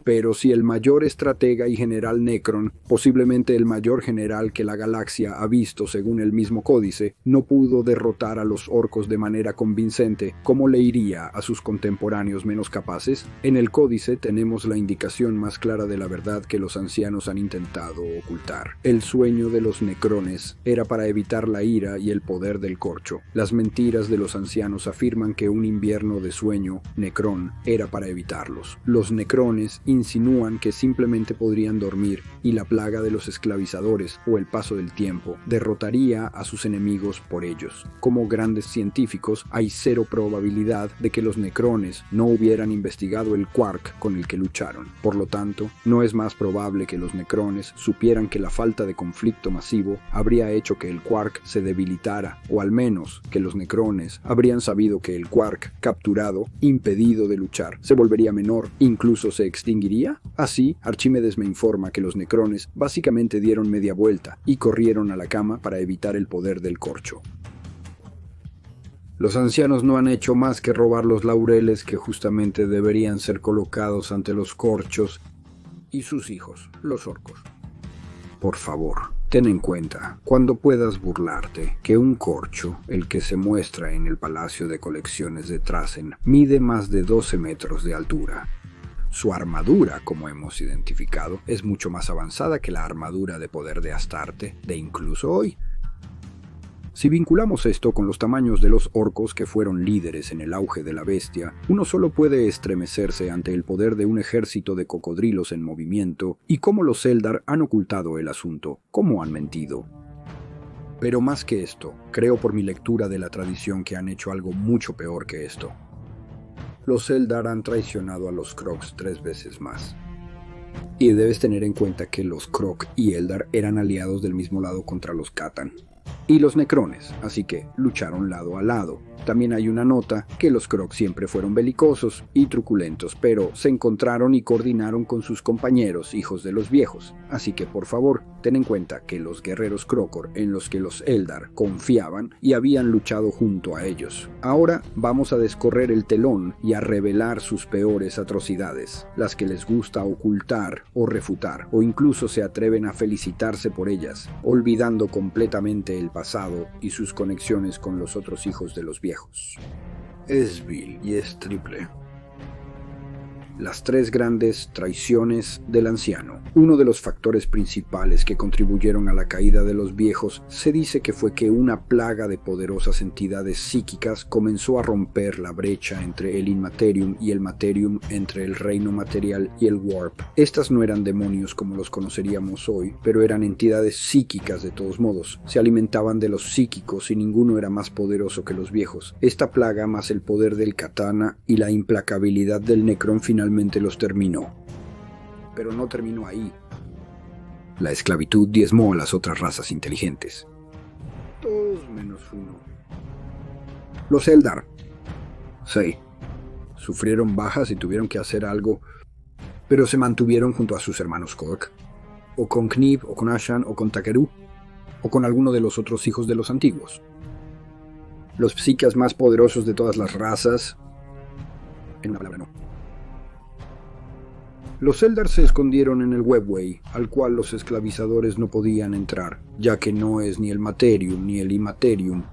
Pero si el mayor estratega y general Necron, posiblemente el mayor general que la galaxia ha visto según el mismo códice, no pudo derrotar a los orcos de manera convincente, ¿cómo le iría a sus contemporáneos menos capaces? En el códice tenemos la indicación más clara de la verdad que los ancianos han intentado ocultar. El sueño de los Necrones era para evitar la ira y el poder del corcho. Las mentiras de los ancianos afirman que un invierno de sueño, Necron, era para evitarlos. Los Necrones insinúan que simplemente podrían dormir y la plaga de los esclavizadores o el paso del tiempo derrotaría a sus enemigos por ellos. Como grandes científicos, hay cero probabilidad de que los Necrones no hubieran investigado el quark con el que lucharon. Por lo tanto, no es más probable que los Necrones supieran que la falta de conflicto masivo habría hecho que el quark se debilitara, o al menos que los Necrones habrían sabido que el quark capturado, impedido de luchar, se volvería menor, incluso se extinguiría. Así, Archimedes me informa que los Necrones básicamente dieron media vuelta y corrieron a la cama para evitar el poder del corcho. Los ancianos no han hecho más que robar los laureles que justamente deberían ser colocados ante los corchos y sus hijos, los orcos. Por favor, ten en cuenta, cuando puedas burlarte, que un corcho, el que se muestra en el Palacio de Colecciones de Trasen, mide más de 12 metros de altura. Su armadura, como hemos identificado, es mucho más avanzada que la armadura de poder de Astarte de incluso hoy. Si vinculamos esto con los tamaños de los orcos que fueron líderes en el auge de la bestia, uno solo puede estremecerse ante el poder de un ejército de cocodrilos en movimiento y cómo los Eldar han ocultado el asunto, cómo han mentido. Pero más que esto, creo por mi lectura de la tradición que han hecho algo mucho peor que esto. Los Eldar han traicionado a los Krogs 3 veces más. Y debes tener en cuenta que los Krok y Eldar eran aliados del mismo lado contra los Catán y los Necrones, así que lucharon lado a lado. También hay una nota que los Krok siempre fueron belicosos y truculentos, pero se encontraron y coordinaron con sus compañeros, hijos de los viejos. Así que por favor, ten en cuenta que los guerreros Krokor en los que los Eldar confiaban y habían luchado junto a ellos. Ahora vamos a descorrer el telón y a revelar sus peores atrocidades, las que les gusta ocultar o refutar, o incluso se atreven a felicitarse por ellas, olvidando completamente el pasado y sus conexiones con los otros hijos de los viejos. Es vil y es triple. Las 3 grandes traiciones del anciano. Uno de los factores principales que contribuyeron a la caída de los viejos se dice que fue que una plaga de poderosas entidades psíquicas comenzó a romper la brecha entre el Inmaterium y el Materium, entre el reino material y el Warp. Estas no eran demonios como los conoceríamos hoy, pero eran entidades psíquicas de todos modos. Se alimentaban de los psíquicos y ninguno era más poderoso que los viejos. Esta plaga, más el poder del katana y la implacabilidad del Necrón, finalmente los terminó. Pero no terminó ahí. La esclavitud diezmó a las otras razas inteligentes. 2 menos 1. Los Eldar. Sí. Sufrieron bajas y tuvieron que hacer algo, pero se mantuvieron junto a sus hermanos Kork, o con Knib, o con Ashan, o con Takeru, o con alguno de los otros hijos de los antiguos. Los psiquias más poderosos de todas las razas. En una palabra, no. Los Eldar se escondieron en el Webway, al cual los esclavizadores no podían entrar, ya que no es ni el Materium ni el Immaterium.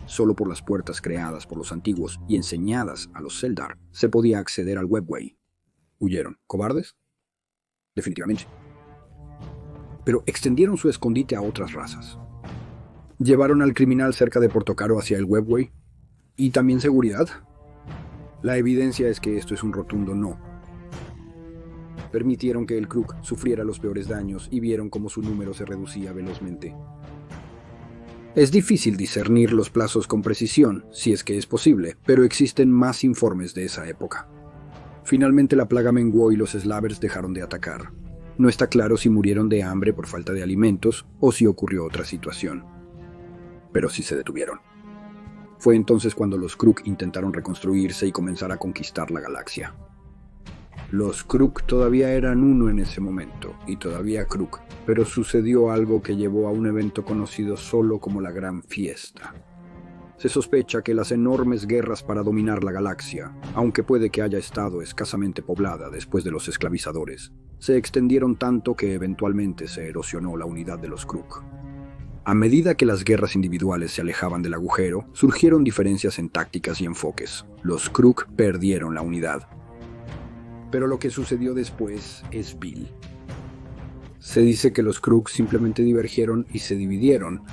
Solo por las puertas creadas por los antiguos y enseñadas a los Eldar se podía acceder al Webway. ¿Huyeron? ¿Cobardes? Definitivamente. Pero extendieron su escondite a otras razas. Llevaron al criminal cerca de Portocaro hacia el Webway. ¿Y también seguridad? La evidencia es que esto es un rotundo no. Permitieron que el Kruk sufriera los peores daños y vieron cómo su número se reducía velozmente. Es difícil discernir los plazos con precisión, si es que es posible, pero existen más informes de esa época. Finalmente la plaga menguó y los Slavers dejaron de atacar. No está claro si murieron de hambre por falta de alimentos o si ocurrió otra situación. Pero sí se detuvieron. Fue entonces cuando los Kruk intentaron reconstruirse y comenzar a conquistar la galaxia. Los Kruk todavía eran uno en ese momento, y todavía Kruk, pero sucedió algo que llevó a un evento conocido solo como la Gran Fiesta. Se sospecha que las enormes guerras para dominar la galaxia, aunque puede que haya estado escasamente poblada después de los esclavizadores, se extendieron tanto que eventualmente se erosionó la unidad de los Kruk. A medida que las guerras individuales se alejaban del agujero, surgieron diferencias en tácticas y enfoques. Los Kruk perdieron la unidad. Pero lo que sucedió después es vil. Se dice que los Kruk simplemente divergieron y se dividieron,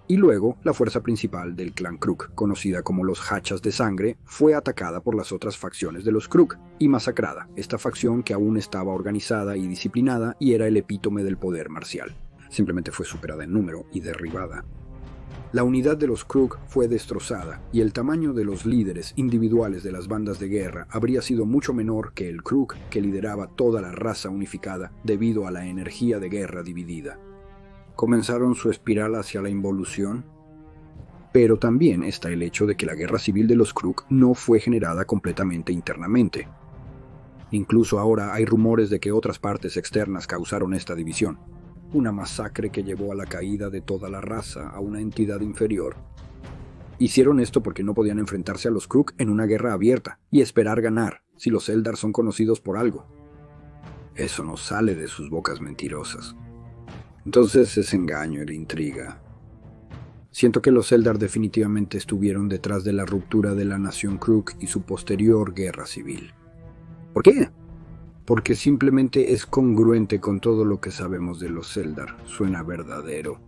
y luego la fuerza principal del clan Kruk, conocida como los Hachas de Sangre, fue atacada por las otras facciones de los Kruk y masacrada, esta facción que aún estaba organizada y disciplinada y era el epítome del poder marcial. Simplemente fue superada en número y derribada. La unidad de los Kruk fue destrozada, y el tamaño de los líderes individuales de las bandas de guerra habría sido mucho menor que el Kruk que lideraba toda la raza unificada debido a la energía de guerra dividida. ¿Comenzaron su espiral hacia la involución? Pero también está el hecho de que la guerra civil de los Kruk no fue generada completamente internamente. Incluso ahora hay rumores de que otras partes externas causaron esta división. Una masacre que llevó a la caída de toda la raza a una entidad inferior. Hicieron esto porque no podían enfrentarse a los Kruk en una guerra abierta y esperar ganar, si los Eldar son conocidos por algo. Eso no sale de sus bocas mentirosas. Entonces es engaño e intriga. Siento que los Eldar definitivamente estuvieron detrás de la ruptura de la nación Kruk y su posterior guerra civil. ¿Por qué? Porque simplemente es congruente con todo lo que sabemos de los Eldar. Suena verdadero.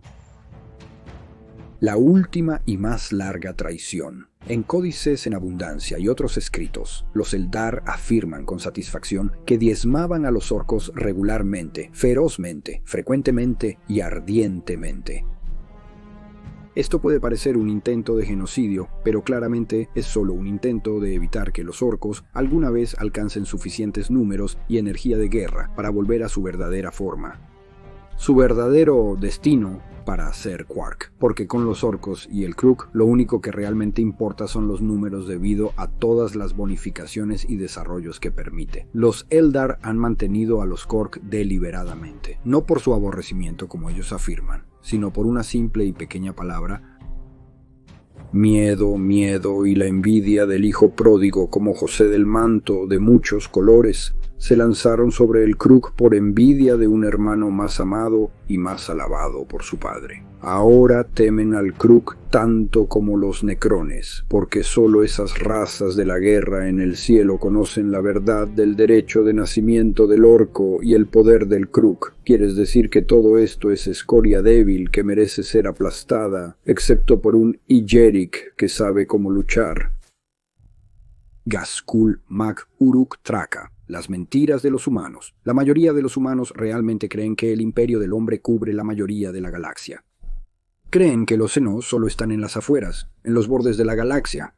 La última y más larga traición. En códices en abundancia y otros escritos, los Eldar afirman con satisfacción que diezmaban a los orcos regularmente, ferozmente, frecuentemente y ardientemente. Esto puede parecer un intento de genocidio, pero claramente es solo un intento de evitar que los orcos alguna vez alcancen suficientes números y energía de guerra para volver a su verdadera forma. Su verdadero destino para ser Quark, porque con los orcos y el Kruk lo único que realmente importa son los números debido a todas las bonificaciones y desarrollos que permite. Los Eldar han mantenido a los Kork deliberadamente, no por su aborrecimiento como ellos afirman, sino por una simple y pequeña palabra: miedo, miedo y la envidia del hijo pródigo como José del Manto de muchos colores. se lanzaron sobre el Kruk por envidia de un hermano más amado y más alabado por su padre. Ahora temen al Kruk tanto como los necrones, porque solo esas razas de la guerra en el cielo conocen la verdad del derecho de nacimiento del orco y el poder del Kruk. ¿Quieres decir que todo esto es escoria débil que merece ser aplastada, excepto por un Ygeric que sabe cómo luchar? Gaskul Mag Uruk Traka. Las mentiras de los humanos. La mayoría de los humanos realmente creen que el imperio del hombre cubre la mayoría de la galaxia. Creen que los Xenos solo están en las afueras, en los bordes de la galaxia.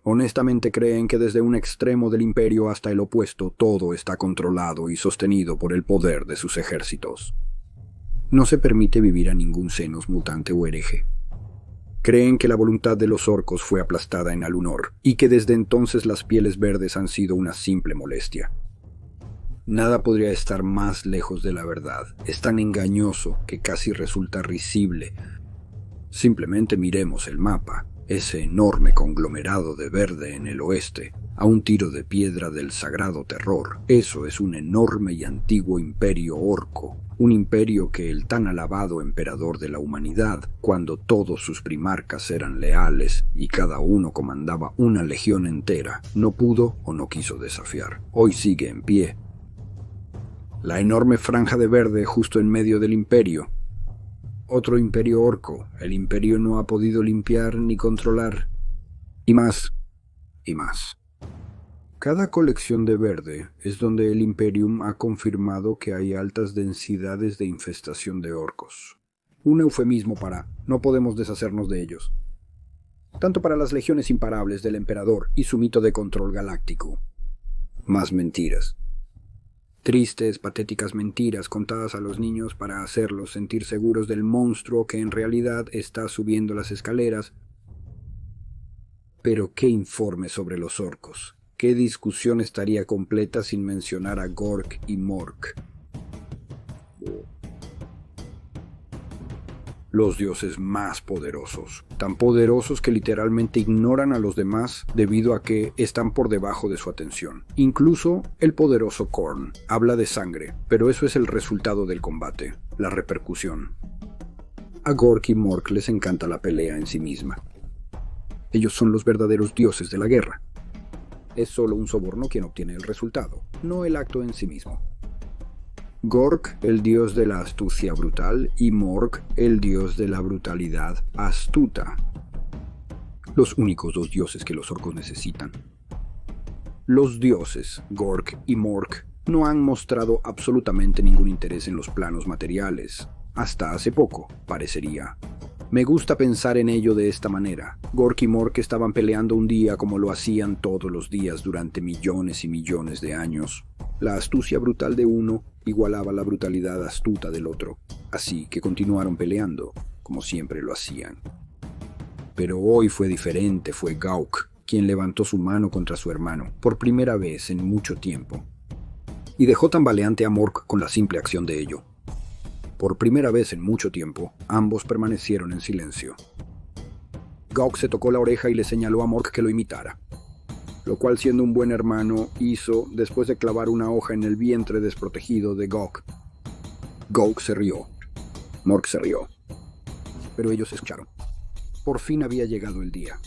Honestamente creen que desde un extremo del imperio hasta el opuesto todo está controlado y sostenido por el poder de sus ejércitos. No se permite vivir a ningún Xenos mutante o hereje. Creen que la voluntad de los orcos fue aplastada en Alunor, y que desde entonces las pieles verdes han sido una simple molestia. Nada podría estar más lejos de la verdad. Es tan engañoso que casi resulta risible. Simplemente miremos el mapa, ese enorme conglomerado de verde en el oeste, a un tiro de piedra del sagrado terror. Eso es un enorme y antiguo imperio orco. Un imperio que el tan alabado emperador de la humanidad, cuando todos sus primarcas eran leales y cada uno comandaba una legión entera, no pudo o no quiso desafiar. Hoy sigue en pie. La enorme franja de verde justo en medio del imperio. Otro imperio orco. El imperio no ha podido limpiar ni controlar. Y más. Y más. Cada colección de verde es donde el Imperium ha confirmado que hay altas densidades de infestación de orcos. Un eufemismo para no podemos deshacernos de ellos. Tanto para las legiones imparables del emperador y su mito de control galáctico. Más mentiras. Tristes, patéticas mentiras contadas a los niños para hacerlos sentir seguros del monstruo que en realidad está subiendo las escaleras. Pero ¿qué informe sobre los orcos? ¿Qué discusión estaría completa sin mencionar a Gork y Mork? Los dioses más poderosos, tan poderosos que literalmente ignoran a los demás debido a que están por debajo de su atención. Incluso el poderoso Khorne habla de sangre, pero eso es el resultado del combate, la repercusión. A Gork y Mork les encanta la pelea en sí misma. Ellos son los verdaderos dioses de la guerra. Es solo un soborno quien obtiene el resultado, no el acto en sí mismo. Gork, el dios de la astucia brutal, y Mork, el dios de la brutalidad astuta. Los únicos dos dioses que los orcos necesitan. Los dioses, Gork y Mork, no han mostrado absolutamente ningún interés en los planos materiales. Hasta hace poco, parecería. Me gusta pensar en ello de esta manera. Gork y Mork estaban peleando un día como lo hacían todos los días durante millones y millones de años. La astucia brutal de uno igualaba la brutalidad astuta del otro, así que continuaron peleando, como siempre lo hacían. Pero hoy fue diferente, fue Gauk quien levantó su mano contra su hermano, por primera vez en mucho tiempo, y dejó tambaleante a Mork con la simple acción de ello. Por primera vez en mucho tiempo, ambos permanecieron en silencio. Gauk se tocó la oreja y le señaló a Mork que lo imitara, lo cual, siendo un buen hermano, hizo después de clavar una hoja en el vientre desprotegido de Gauk. Gauk se rió. Mork se rió. Pero ellos escucharon. Por fin había llegado el día.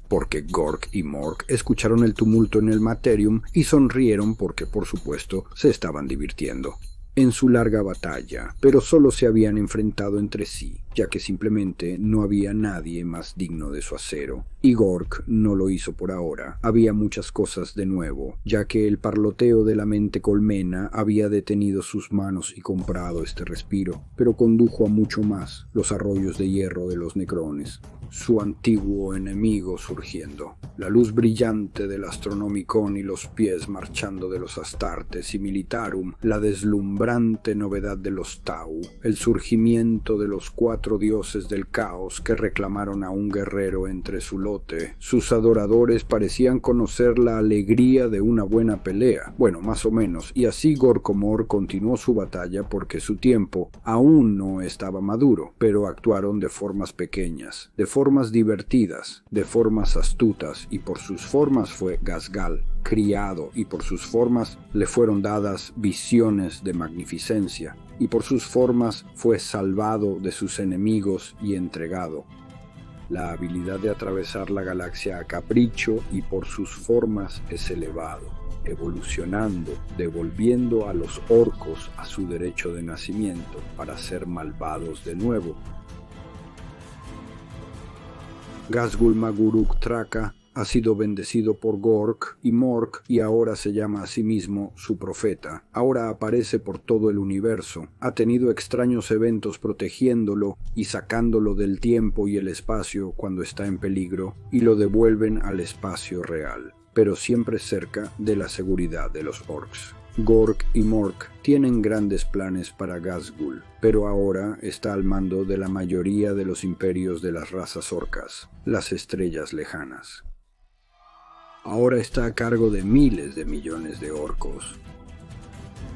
Porque Gork y Mork escucharon el tumulto en el Materium y sonrieron porque, por supuesto, se estaban divirtiendo en su larga batalla, pero solo se habían enfrentado entre sí, ya que simplemente no había nadie más digno de su acero, y Gork no lo hizo por ahora. Había muchas cosas de nuevo, ya que el parloteo de la mente colmena había detenido sus manos y comprado este respiro, pero condujo a mucho más: los arroyos de hierro de los necrones, su antiguo enemigo surgiendo, la luz brillante del Astronomicon y los pies marchando de los Astartes y Militarum, la deslumbrante novedad de los Tau, el surgimiento de los 4 4 dioses del caos que reclamaron a un guerrero entre su lote. Sus adoradores parecían conocer la alegría de una buena pelea, bueno, más o menos, y así Gorkomor continuó su batalla porque su tiempo aún no estaba maduro, pero actuaron de formas pequeñas, de formas divertidas, de formas astutas, y por sus formas fue Ghazghal criado, y por sus formas le fueron dadas visiones de magnificencia, y por sus formas fue salvado de sus enemigos y entregado. La habilidad de atravesar la galaxia a capricho y por sus formas es elevado, evolucionando, devolviendo a los orcos a su derecho de nacimiento para ser malvados de nuevo. Ghazghul Maguruk Traka ha sido bendecido por Gork y Mork y ahora se llama a sí mismo su profeta. Ahora aparece por todo el universo. Ha tenido extraños eventos protegiéndolo y sacándolo del tiempo y el espacio cuando está en peligro y lo devuelven al espacio real, pero siempre cerca de la seguridad de los orcs. Gork y Mork tienen grandes planes para Ghazghul, pero ahora está al mando de la mayoría de los imperios de las razas orcas, las estrellas lejanas. Ahora está a cargo de miles de millones de orcos.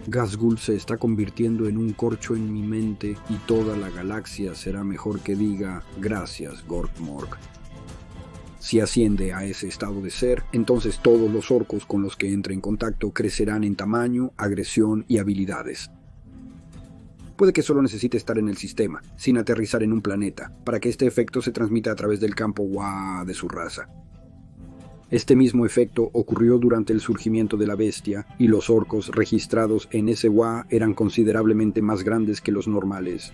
Ghazghul se está convirtiendo en un corcho en mi mente y toda la galaxia será mejor que diga gracias, Gork-Mork. Si asciende a ese estado de ser, entonces todos los orcos con los que entre en contacto crecerán en tamaño, agresión y habilidades. Puede que solo necesite estar en el sistema, sin aterrizar en un planeta, para que este efecto se transmita a través del campo Wa de su raza. Este mismo efecto ocurrió durante el surgimiento de la bestia, y los orcos registrados en ese Wa eran considerablemente más grandes que los normales.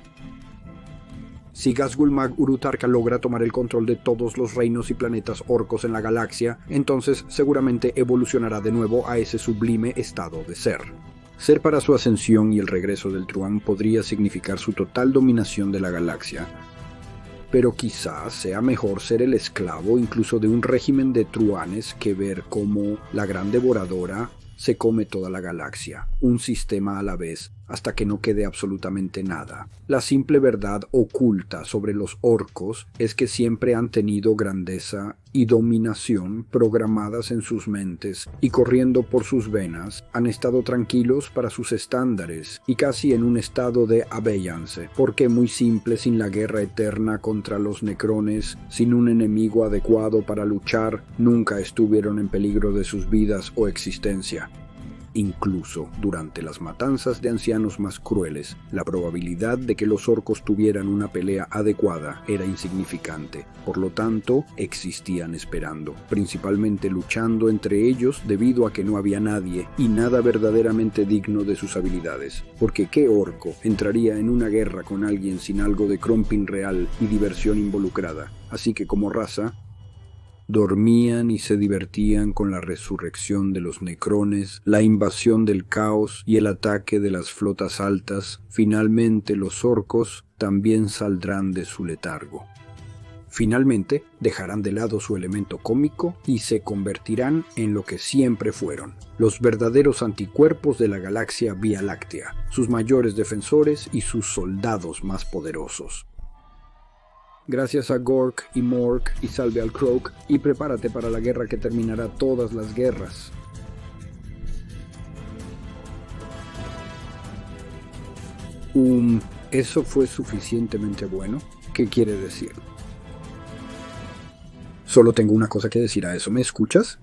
Si Ghazghul Mag-Uru Tarka logra tomar el control de todos los reinos y planetas orcos en la galaxia, entonces seguramente evolucionará de nuevo a ese sublime estado de ser. Ser para su ascensión y el regreso del Truán podría significar su total dominación de la galaxia, pero quizás sea mejor ser el esclavo incluso de un régimen de truanes que ver cómo la gran devoradora se come toda la galaxia, un sistema a la vez, hasta que no quede absolutamente nada. La simple verdad oculta sobre los orcos es que siempre han tenido grandeza y dominación programadas en sus mentes y corriendo por sus venas, han estado tranquilos para sus estándares y casi en un estado de abeyance, porque muy simple sin la guerra eterna contra los necrones, sin un enemigo adecuado para luchar, nunca estuvieron en peligro de sus vidas o existencia. Incluso durante las matanzas de ancianos más crueles, la probabilidad de que los orcos tuvieran una pelea adecuada era insignificante. Por lo tanto, existían esperando, principalmente luchando entre ellos debido a que no había nadie y nada verdaderamente digno de sus habilidades. Porque ¿qué orco entraría en una guerra con alguien sin algo de cromping real y diversión involucrada? Así que como raza, dormían y se divertían con la resurrección de los necrones, la invasión del caos y el ataque de las flotas altas. Finalmente los orcos también saldrán de su letargo. Finalmente dejarán de lado su elemento cómico y se convertirán en lo que siempre fueron, los verdaderos anticuerpos de la galaxia Vía Láctea, sus mayores defensores y sus soldados más poderosos. Gracias a Gork y Mork y salve al Croak y prepárate para la guerra que terminará todas las guerras. ¿Eso fue suficientemente bueno? ¿Qué quiere decir? Solo tengo una cosa que decir a eso, ¿me escuchas?